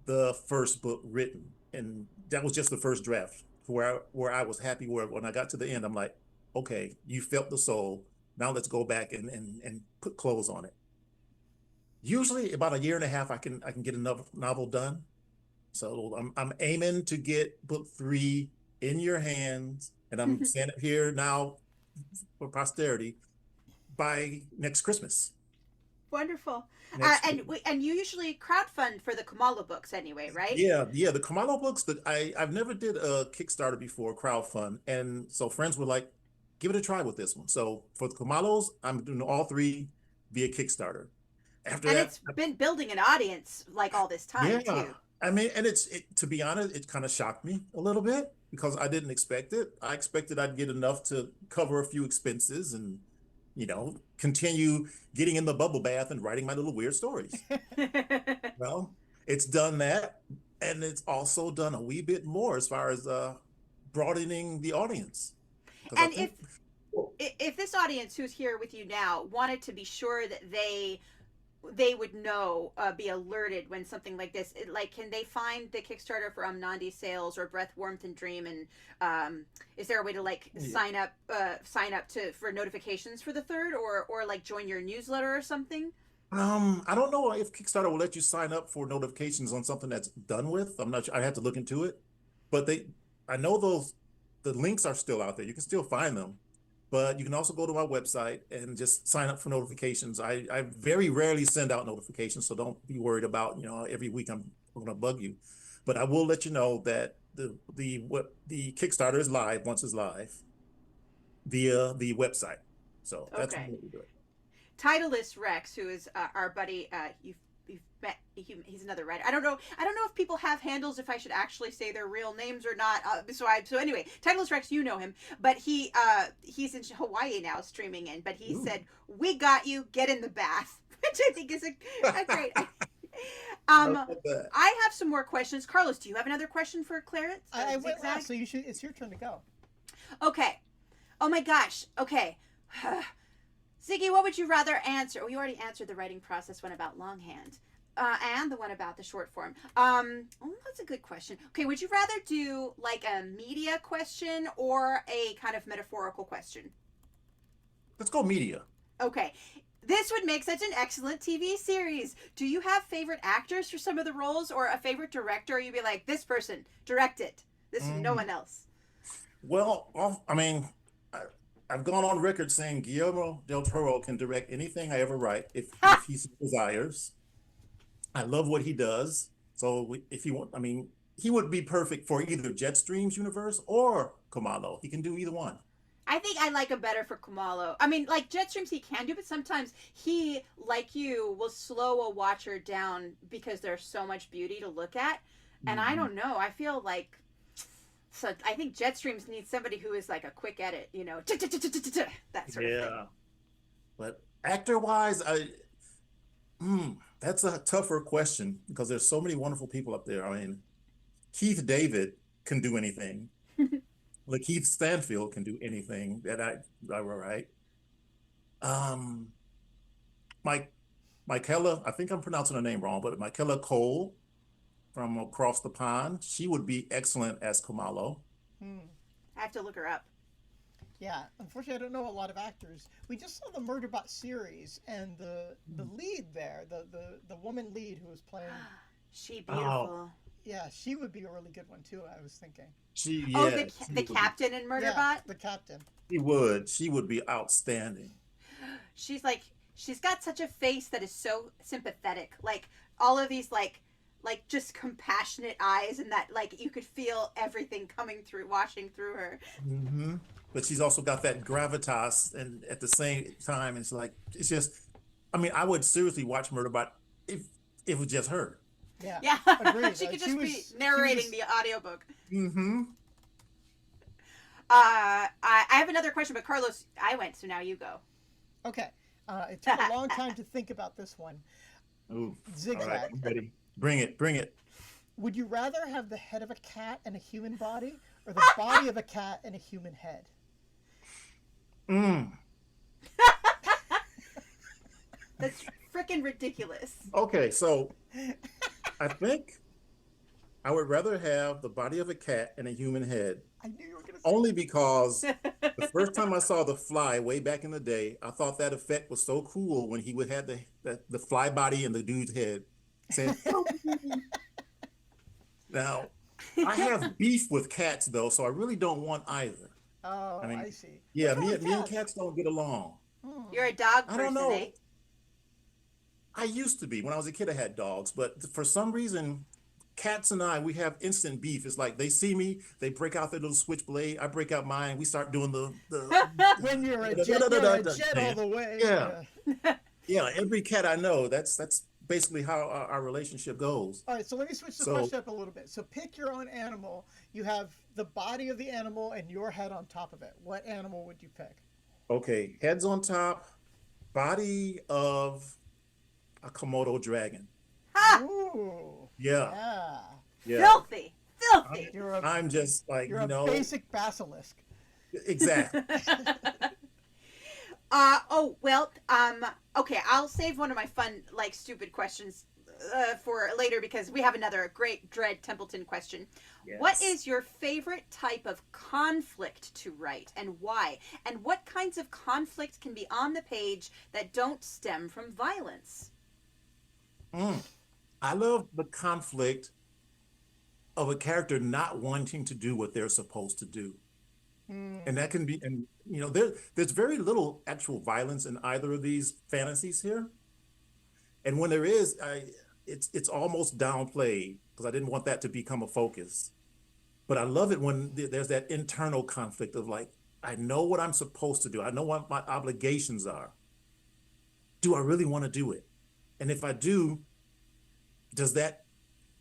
the first book written. And that was just the first draft where I was happy, where when I got to the end, I'm like, okay, you felt the soul. Now let's go back and put clothes on it. Usually about a year and a half, I can get another novel done. So I'm aiming to get book 3 in your hands, and I'm saying it here now for posterity, by next Christmas. Wonderful. And you usually crowdfund for the Kamala books anyway, right? Yeah. The Kamala books, that I've never did a Kickstarter before, crowdfund, and so friends were like, give it a try with this one. So for the Kamalos, I'm doing all 3 via Kickstarter. After that, it's been building an audience like all this time too. I mean, and to be honest, it kind of shocked me a little bit because I didn't expect it. I expected I'd get enough to cover a few expenses and, continue getting in the bubble bath and writing my little weird stories. Well, it's done that, and it's also done a wee bit more as far as broadening the audience. And if this audience who's here with you now wanted to be sure that they would know, be alerted when something like this, can they find the Kickstarter for Amnandi Sails or Breath, Warmth, and Dream? And is there a way to sign up for notifications for the 3rd, or join your newsletter or something? I don't know if Kickstarter will let you sign up for notifications on something that's done with. I'm not sure. I have to look into it, but I know the links are still out there. You can still find them, but you can also go to my website and just sign up for notifications. I very rarely send out notifications, so don't be worried about, every week I'm going to bug you. But I will let you know that the Kickstarter is live once it's live via the website. So that's Okay. what we do it. Titleist Rex, who is our buddy, you've met. He's another writer. I don't know if people have handles, if I should actually say their real names or not. So anyway, Titleist Rex, you know him, but he's in Hawaii now streaming in. But he said, "We got you. Get in the bath," which I think is a great. I have some more questions. Carlos, do you have another question for Clarence? I went last, so it's your turn to go. Okay. Oh my gosh. Okay. Ziggy, what would you rather answer? Oh, you already answered the writing process one about longhand, and the one about the short form. That's a good question. Okay, would you rather do like a media question or a kind of metaphorical question? Let's go media. Okay. This would make such an excellent TV series. Do you have favorite actors for some of the roles, or a favorite director? You'd be like, this person, direct it. This is no one else. Well, I've gone on record saying Guillermo del Toro can direct anything I ever write if he desires. I love what he does. So if he want, he would be perfect for either Jetstream's universe or Kamalo. He can do either one. I think I like him better for Kumalo. I mean, like Jetstreams he can do, but sometimes he, like you, will slow a watcher down because there's so much beauty to look at. And I don't know. I feel like, so I think Jetstreams needs somebody who is like a quick edit, that sort of thing. But actor-wise, that's a tougher question because there's so many wonderful people up there. I mean, Keith David can do anything. Lakeith Stanfield can do anything that I write. Michaela, I think I'm pronouncing her name wrong, but Michaela Cole from across the pond, she would be excellent as Kamalo. I have to look her up. Yeah, unfortunately, I don't know a lot of actors. We just saw the Murderbot series, and the lead there, the woman lead who was playing. She beautiful. Yeah, she would be a really good one too. I was thinking. The captain in Murderbot. Yeah, the captain. She would be outstanding. She's got such a face that is so sympathetic. Like all of these like just compassionate eyes, and that like you could feel everything washing through her. Mm-hmm. But she's also got that gravitas, and at the same time, it's just. I would seriously watch Murderbot if it was just her. Yeah. Agreed. She could just be narrating the audiobook. Mm-hmm. I have another question, but Carlos, I went, so now you go. Okay. It took a long time to think about this one. Ooh. Zig Zag. All right, I'm ready. Bring it. Would you rather have the head of a cat and a human body, or the body of a cat and a human head? That's freaking ridiculous. Okay, so I think I would rather have the body of a cat and a human head. I knew you were going to say Only because the first time I saw The Fly way back in the day, I thought that effect was so cool when he would have the fly body and the dude's head. Saying, Now, I have beef with cats though, so I really don't want either. Oh, I see. Yeah, me and cats don't get along. You're a dog person, I don't know. eh? I used to be. When I was a kid, I had dogs, but for some reason, cats and we have instant beef. It's like they see me, they break out their little switchblade, I break out mine, we start doing the when you're a jet all the way. Yeah, every cat I know, that's basically how our relationship goes. All right, so let me switch the question up a little bit. So pick your own animal. You have the body of the animal and your head on top of it. What animal would you pick? Okay, heads on top, body of a Komodo dragon. Ooh. Yeah. Filthy. I'm just like, you're a basic basilisk. Exactly. Okay, I'll save one of my fun, like, stupid questions for later because we have another great Dread Templeton question. Yes. What is your favorite type of conflict to write and why? And what kinds of conflict can be on the page that don't stem from violence? I love the conflict of a character not wanting to do what they're supposed to do. And that can be, and there's very little actual violence in either of these fantasies here. And when there is, it's almost downplayed because I didn't want that to become a focus. But I love it when there's that internal conflict of like, I know what I'm supposed to do. I know what my obligations are. Do I really want to do it? And if I do, does that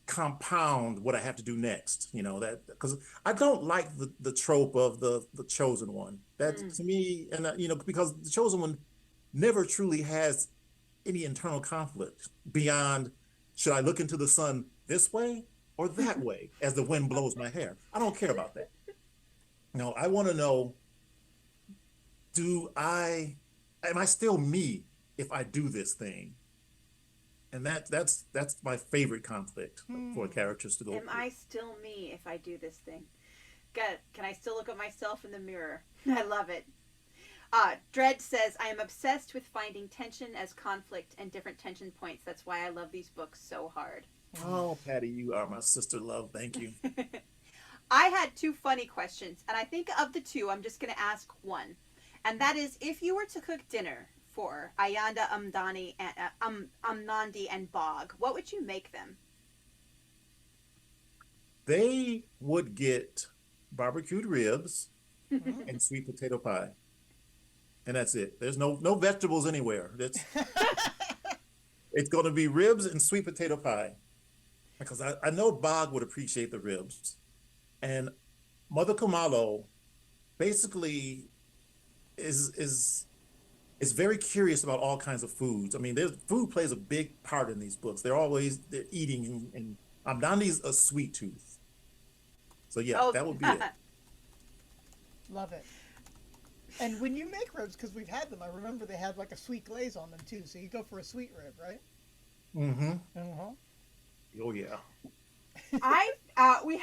compound what I have to do next? That because I don't like the trope of the chosen one. That to me, and because the chosen one never truly has any internal conflict beyond, should I look into the sun this way or that way as the wind blows my hair? I don't care about that. No, I want to know, am I still me if I do this thing? And that's my favorite conflict for characters to go Am through. I still me if I do this thing? Good. Can I still look at myself in the mirror? I love it. Dread says, I am obsessed with finding tension as conflict and different tension points. That's why I love these books so hard. Oh, Patty, you are my sister love. Thank you. I had two funny questions, and I think of the two, I'm just going to ask one. And that is, if you were to cook dinner for Ayanda, Amnandi, and Bog, what would you make them? They would get barbecued ribs and sweet potato pie. And that's it. There's no vegetables anywhere. It's going to be ribs and sweet potato pie. Because I know Bog would appreciate the ribs. And Mother Kamalo basically is very curious about all kinds of foods. I mean, food plays a big part in these books. They're eating, and Amnandi's a sweet tooth. So yeah, that would be it. Love it. And when you make ribs, because we've had them, I remember they had like a sweet glaze on them too. So you go for a sweet rib, right? Mm-hmm. Oh yeah. We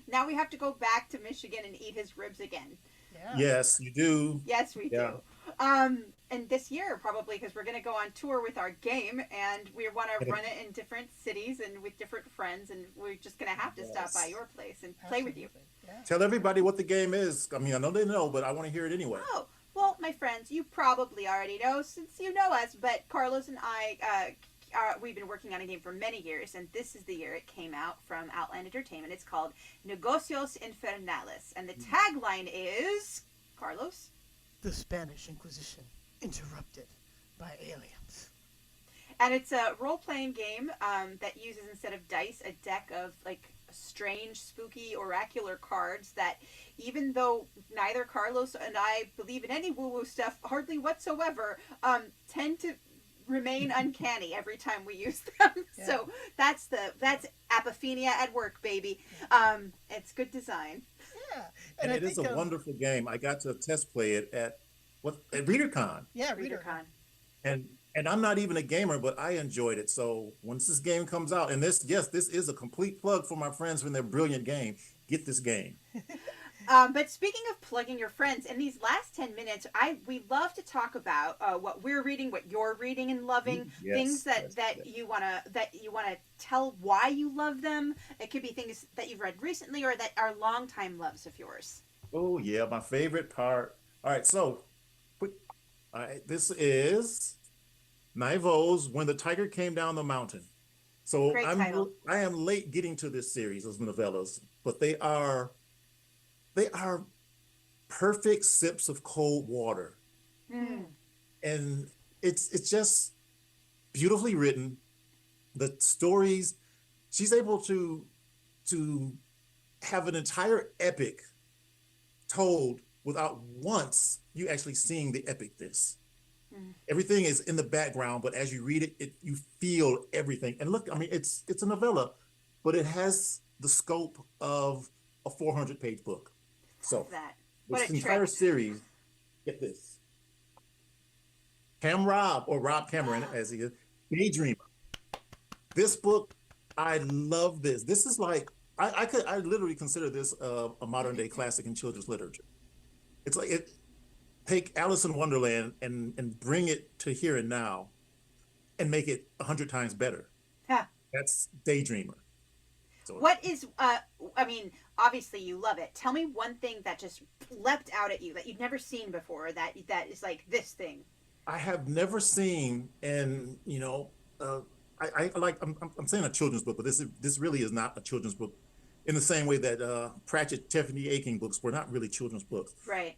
now we have to go back to Michigan and eat his ribs again. Yeah. Yes, you do. Yes, we do. And this year probably, because we're going to go on tour with our game, and we want to run it in different cities and with different friends, and we're just going to have to stop by your place and play with you. Yeah. Tell everybody what the game is. I mean, I know they know, but I want to hear it anyway. Oh, well, my friends, you probably already know since you know us, but Carlos and I, we've been working on a game for many years, and this is the year it came out from Outland Entertainment. It's called Negocios Infernales, and the tagline is, Carlos? The Spanish Inquisition interrupted by aliens. And it's a role-playing game that uses, instead of dice, a deck of like strange, spooky, oracular cards that, even though neither Carlos and I believe in any woo-woo stuff hardly whatsoever, tend to remain uncanny every time we use them. Yeah. So that's apophenia at work, baby. It's good design. Yeah, and it is a wonderful game. I got to test play it at ReaderCon. Yeah, ReaderCon. And I'm not even a gamer, but I enjoyed it. So once this game comes out, and this is a complete plug for my friends from their brilliant game. Get this game. But speaking of plugging your friends, in these last 10 minutes, we love to talk about what we're reading, what you're reading and loving, things that you wanna tell why you love them. It could be things that you've read recently or that are longtime loves of yours. Oh yeah, my favorite part. All right, so this is Naivo's When the Tiger Came Down the Mountain. So I am late getting to this series of novellas, but they are perfect sips of cold water. And it's just beautifully written. The stories, she's able to have an entire epic told without once you actually seeing the epicness. Everything is in the background, but as you read it, you feel everything. And look, I mean, it's a novella, but it has the scope of a 400-page book. So this entire series, get this. Rob Cameron, as he is, Daydreamer. This book, I love this. This is like, I literally consider this a modern day classic in children's literature. It's like take Alice in Wonderland and bring it to here and now and make it 100 times better. That's Daydreamer. So What is, I mean, obviously you love it. Tell me one thing that just leapt out at you that you've never seen before, that is like this thing. I have never seen, and uh, I like I'm saying a children's book, but this really is not a children's book, in the same way that Pratchett, Tiffany Aching books were not really children's books. Right.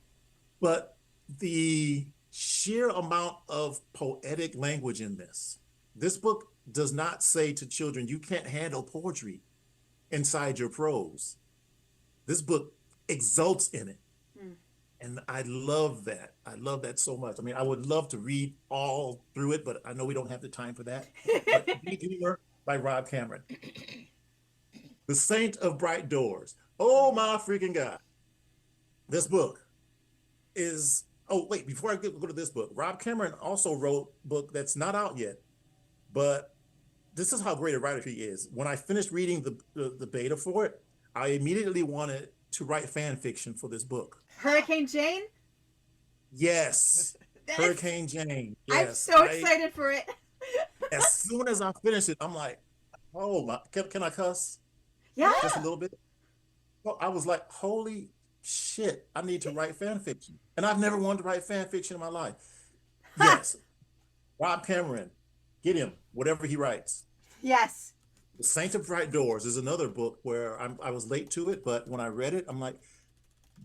But the sheer amount of poetic language in this book does not say to children, you can't handle poetry inside your prose. This book exults in it. Hmm. And I love that. I love that so much. I mean, I would love to read all through it, but I know we don't have the time for that. But Dreamer by Rob Cameron. The Saint of Bright Doors. Oh my freaking God. This book is, oh wait, before I go to this book, Rob Cameron also wrote a book that's not out yet, but this is how great a writer he is. When I finished reading the beta for it, I immediately wanted to write fan fiction for this book. Hurricane Jane? Yes. Hurricane Jane. Yes. I'm so excited for it. As soon as I finished it, I'm like, oh my, can I cuss? Yeah. Just a little bit. Well, I was like, holy shit, I need to write fan fiction. And I've never wanted to write fan fiction in my life. Yes. Rob Cameron, get him, whatever he writes. Yes. The Saint of Bright Doors is another book where I was late to it, but when I read it, I'm like,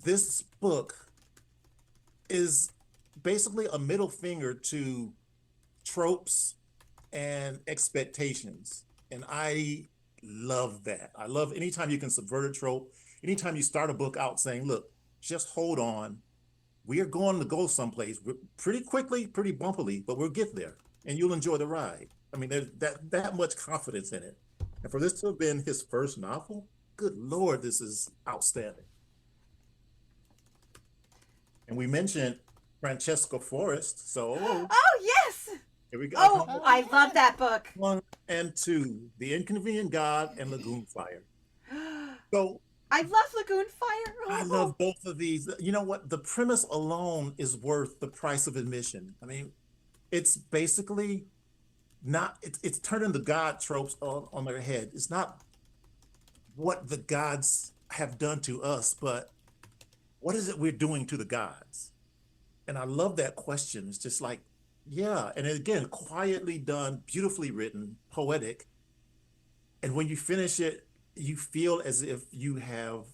this book is basically a middle finger to tropes and expectations. And I love that. I love anytime you can subvert a trope, anytime you start a book out saying, look, just hold on. We are going to go someplace pretty quickly, pretty bumpily, but we'll get there and you'll enjoy the ride. I mean, there's that much confidence in it. And for this to have been his first novel, good Lord, this is outstanding. And we mentioned Francesca Forrest, so Oh, yes. here we go. Oh, I love that book. 1 and 2, The Inconvenient God and Lagoon Fire. So I love Lagoon Fire. Oh. I love both of these. You know what? The premise alone is worth the price of admission. I mean, it's basically not, it's turning the God tropes on their head. It's not what the gods have done to us, but what is it we're doing to the gods? And I love that question. It's just like, yeah. And again, quietly done, beautifully written, poetic. And when you finish it, you feel as if you have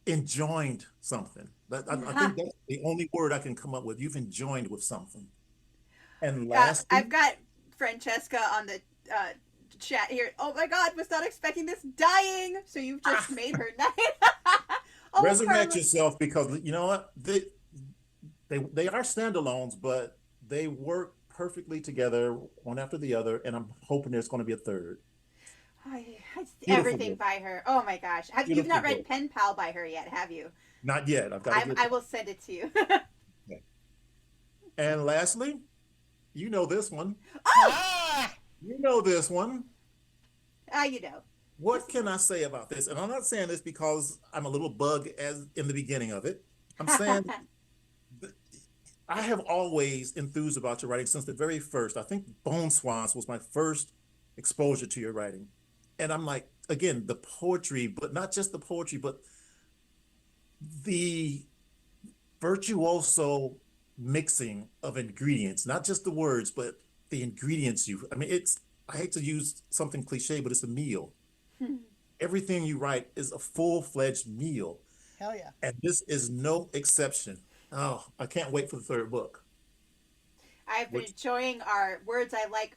enjoyed something. I think that's the only word I can come up with. You've enjoyed with something. And lastly, I've got Francesca on the chat here. Oh my God, was not expecting this. Dying. So you've just made her night. Oh, resurrect Carlos. yourself, because you know what? They are standalones, but they work perfectly together, one after the other, and I'm hoping there's going to be a third. Everything by her. Oh my gosh. You've not read book. Pen Pal by her yet, have you? Not yet. I will send it to you. Okay. And lastly, you know this one. Oh! You know this one. You know. What can I say about this? And I'm not saying this because I'm a little bug as in the beginning of it. I'm saying I have always enthused about your writing since the very first. I think Bone Swans was my first exposure to your writing. And I'm like, again, the poetry, but not just the poetry, but the virtuoso mixing of ingredients, not just the words, but the ingredients I mean, I hate to use something cliche, but it's a meal. Everything you write is a full-fledged meal. Hell yeah. And this is no exception. Oh, I can't wait for the third book. I've been enjoying our words I like.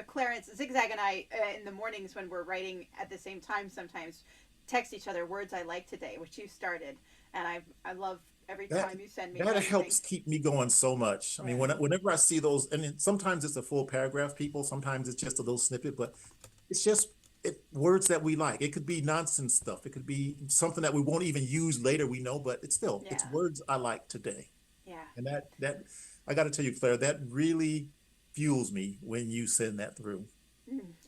Clarence, Zig Zag, and I, in the mornings when we're writing at the same time, sometimes text each other words I like today, which you started. And I love every time you send me that something. helps keep me going so much. I mean, whenever I see those, and sometimes it's a full paragraph, people, sometimes it's just a little snippet, but it's just words that we like. It could be nonsense stuff. It could be something that we won't even use later, we know, but it's words I like today. Yeah. And that I got to tell you, Claire, that really fuels me when you send that through.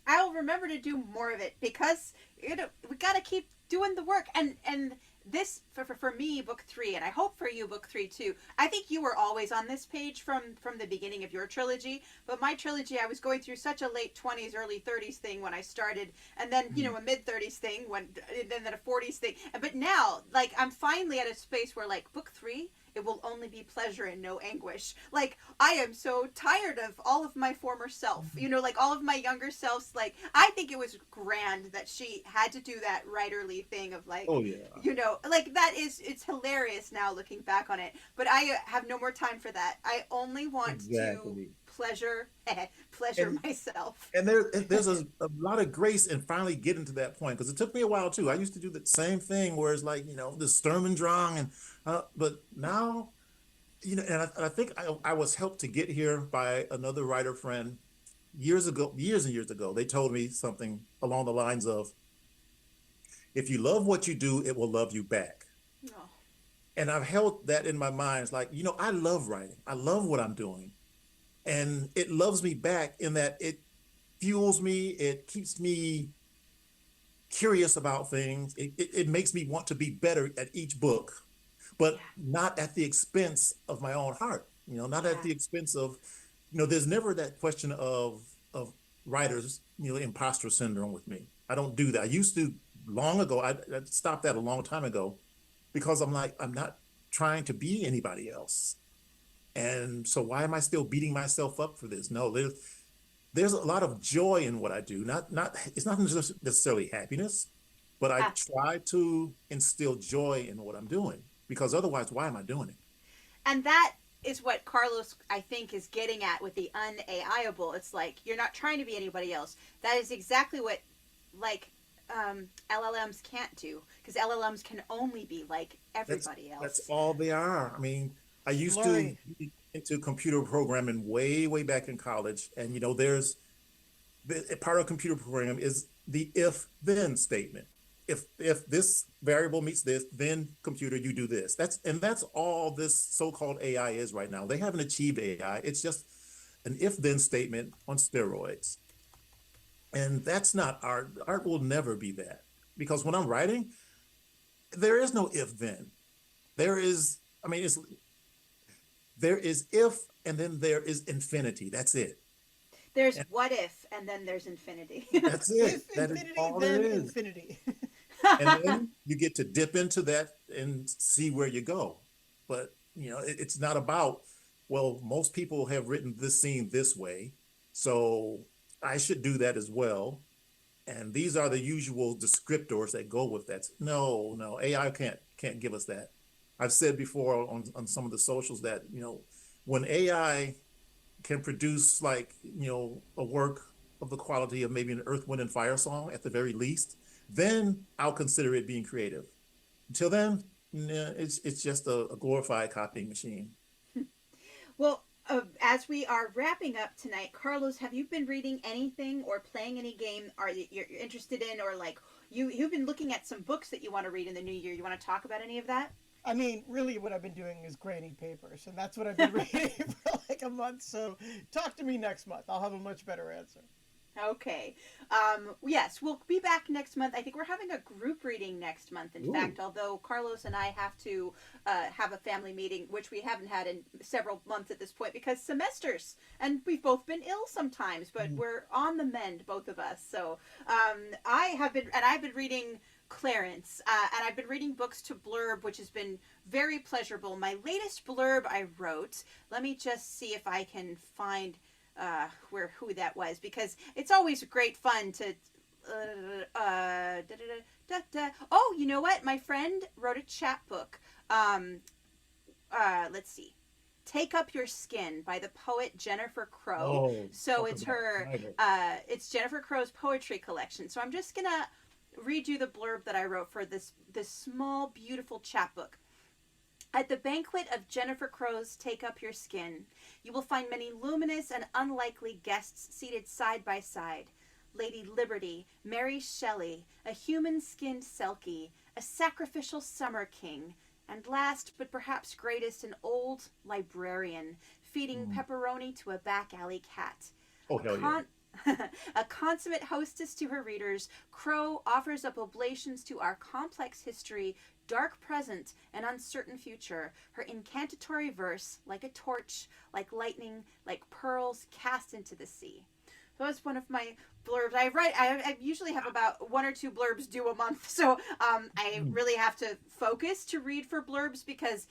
I'll remember to do more of it because we got to keep doing the work. And this for me, book 3, and I hope for you, book 3 too. I think you were always on this page from the beginning of your trilogy, but my trilogy, I was going through such a late 20s, early 30s thing when I started, and then a mid 30s thing and then a 40s thing. But now, like, I'm finally at a space where, like, book 3, it will only be pleasure and no anguish. Like, I am so tired of all of my former self, like all of my younger selves. Like, I think it was grand that she had to do that writerly thing of, like, Oh, yeah. like, it's hilarious now looking back on it. But I have no more time for that. I only want to pleasure myself. And there's a lot of grace in finally getting to that point, because it took me a while too. I used to do the same thing where it's like, the Sturm und Drang, and but now, and I think I was helped to get here by another writer friend years and years ago. They told me something along the lines of, if you love what you do, it will love you back. Oh. And I've held that in my mind. It's like, I love writing. I love what I'm doing. And it loves me back in that it fuels me. It keeps me curious about things. It makes me want to be better at each book, but not at the expense of my own heart, not at the expense of, there's never that question of writers, imposter syndrome with me. I don't do that. I used to long ago. I stopped that a long time ago, because I'm like, I'm not trying to be anybody else. And so why am I still beating myself up for this? No, there's a lot of joy in what I do. It's not necessarily happiness, but I try to instill joy in what I'm doing, because otherwise, why am I doing it? And that is what Carlos, I think, is getting at with the unAIable. It's like, you're not trying to be anybody else. That is exactly what, like, LLMs can't do, because LLMs can only be like everybody else. That's all they are. I mean, I used to be into computer programming way back in college, and there's a part of computer programming is the if-then statement. If this variable meets this, then computer, you do this. That's all this so-called AI is right now. They haven't achieved AI. It's just an if-then statement on steroids. And that's not art. Art will never be that, because when I'm writing, there is no if-then. There is if, and then there is infinity. That's it. There's what if, and then there's infinity. That's it. That is all there is. Infinity. And then you get to dip into that and see where you go. But, it's not about, well, most people have written this scene this way, so I should do that as well. And these are the usual descriptors that go with that. No, AI can't give us that. I've said before on some of the socials that, when AI can produce, like, a work of the quality of maybe an Earth, Wind, and Fire song at the very least, then I'll consider it being creative. Until then, it's just a glorified copying machine. Well, as we are wrapping up tonight, Carlos, have you been reading anything or playing any game you're interested in, or like you've been looking at some books that you want to read in the new year? You want to talk about any of that? I mean, really what I've been doing is grading papers, and that's what I've been reading for like a month. So talk to me next month. I'll have a much better answer. Okay. Yes, we'll be back next month. I think we're having a group reading next month, in fact, although Carlos and I have to have a family meeting, which we haven't had in several months at this point, because semesters, and we've both been ill sometimes, but we're on the mend, both of us. So I've been reading Clarence, and I've been reading books to blurb, which has been very pleasurable. My latest blurb I wrote, let me just see if I can find who that was, because it's always great fun to oh, you know what, my friend wrote a chapbook. Let's see, Take Up Your Skin by the poet Jennifer Crow. So it's it's Jennifer Crow's poetry collection. So I'm just gonna read you the blurb that I wrote for this small, beautiful chapbook. At the banquet of Jennifer Crow's Take Up Your Skin, you will find many luminous and unlikely guests seated side by side. Lady Liberty, Mary Shelley, a human-skinned Selkie, a sacrificial summer king, and last but perhaps greatest, an old librarian feeding pepperoni to a back alley cat. Oh, hell yeah. A consummate hostess to her readers, Crow offers up oblations to our complex history, dark present, and uncertain future. Her incantatory verse, like a torch, like lightning, like pearls cast into the sea. So that's one of my blurbs. I usually have about 1 or 2 blurbs due a month, so I really have to focus to read for blurbs because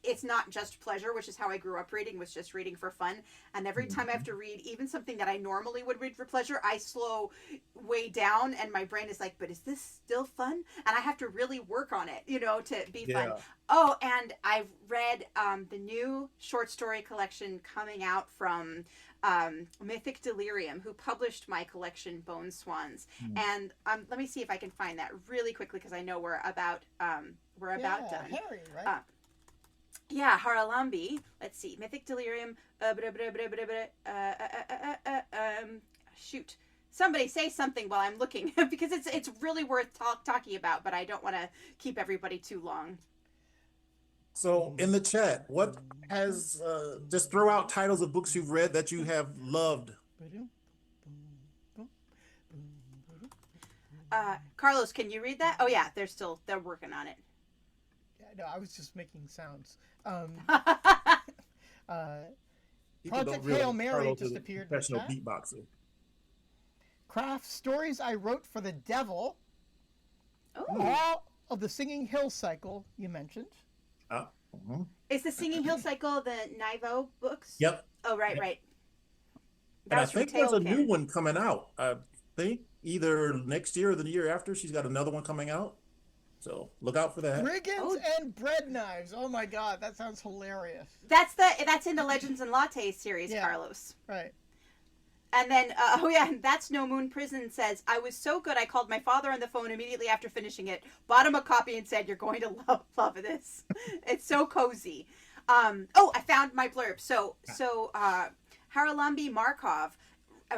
it's not just pleasure, which is how I grew up reading, was just reading for fun. And every time I have to read even something that I normally would read for pleasure, I slow way down and my brain is like, but is this still fun? And I have to really work on it, to be fun. Oh, and I've read the new short story collection coming out from Mythic Delirium, who published my collection Bone Swans. And let me see if I can find that really quickly because I know we're about done. Harry, right? Yeah, Haralambie. Let's see. Mythic Delirium. Shoot. Somebody say something while I'm looking because it's really worth talking about, but I don't want to keep everybody too long. So in the chat, what has just throw out titles of books you've read that you have loved. Carlos, can you read that? Oh yeah, they're working on it. Yeah, no, I was just making sounds. People Project don't realize Hail Mary Carlos just is a appeared in the professional chat. beatboxer. Craft Stories I Wrote for the Devil. Oh. All of the Singing Hill cycle you mentioned. Is the Singing Hill cycle the Nivo books? Yep. Oh, right, right. And I think there's a new one coming out. I think either next year or the year after, she's got another one coming out. So look out for that. Brigands and Bread Knives. Oh my God, that sounds hilarious. That's in the Legends and Lattes series, Yeah. Carlos. Right. And then, That's No Moon Prison says, I was so good I called my father on the phone immediately after finishing it, bought him a copy and said, you're going to love this. It's so cozy. I found my blurb. So Haralambie Markov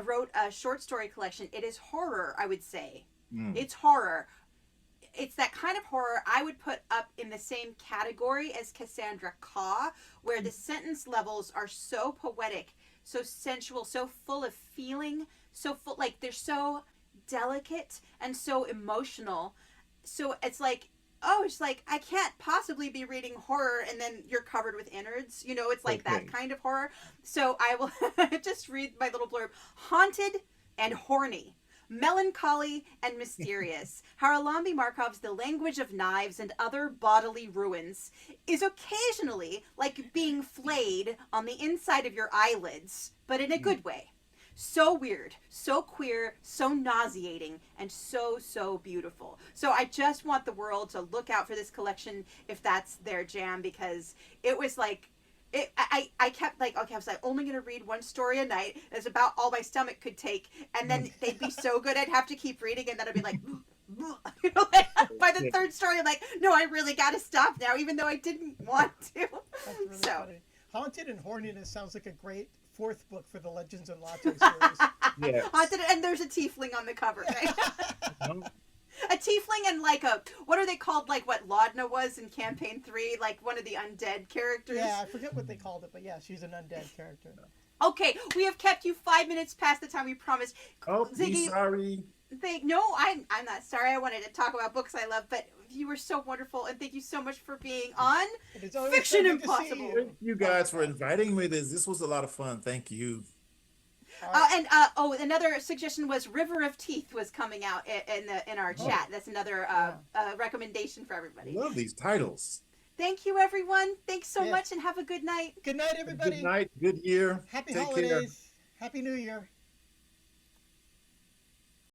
wrote a short story collection. It is horror, I would say. It's horror. It's that kind of horror I would put up in the same category as Cassandra Caw, where the sentence levels are so poetic, so sensual, so full of feeling, like they're so delicate and so emotional. So it's like, I can't possibly be reading horror and then you're covered with innards. It's like that kind of horror. So I will just read my little blurb. Haunted and horny. Melancholy and mysterious, Haralambie Markov's The Language of Knives and Other Bodily Ruins is occasionally like being flayed on the inside of your eyelids, but in a good way. So weird, so queer, so nauseating, and so, so beautiful. So I just want the world to look out for this collection if that's their jam, because it was like, I kept like, okay, I was like only going to read one story a night. It's about all my stomach could take. And then they'd be so good, I'd have to keep reading. And then I'd be like, by the third story, I'm like, no, I really got to stop now, even though I didn't want to. That's really funny. Haunted and Horniness sounds like a great 4th book for the Legends and Latte series. Yeah. Haunted, and there's a tiefling on the cover, right? A tiefling and like what are they called? Like what Laudna was in Campaign 3, like one of the undead characters. Yeah, I forget what they called it, but yeah, she's an undead character. Okay, we have kept you 5 minutes past the time we promised. Oh, Ziggy, sorry. I'm not sorry. I wanted to talk about books I love, but you were so wonderful, and thank you so much for being on Fiction Impossible. Thank you guys for inviting me. This was a lot of fun. Thank you. Another suggestion was River of Teeth was coming out in our chat. That's another recommendation for everybody. I love these titles. Thank you, everyone. Thanks so much, and have a good night. Good night, everybody. Good night. Good year. Happy Take holidays. care. Happy New Year.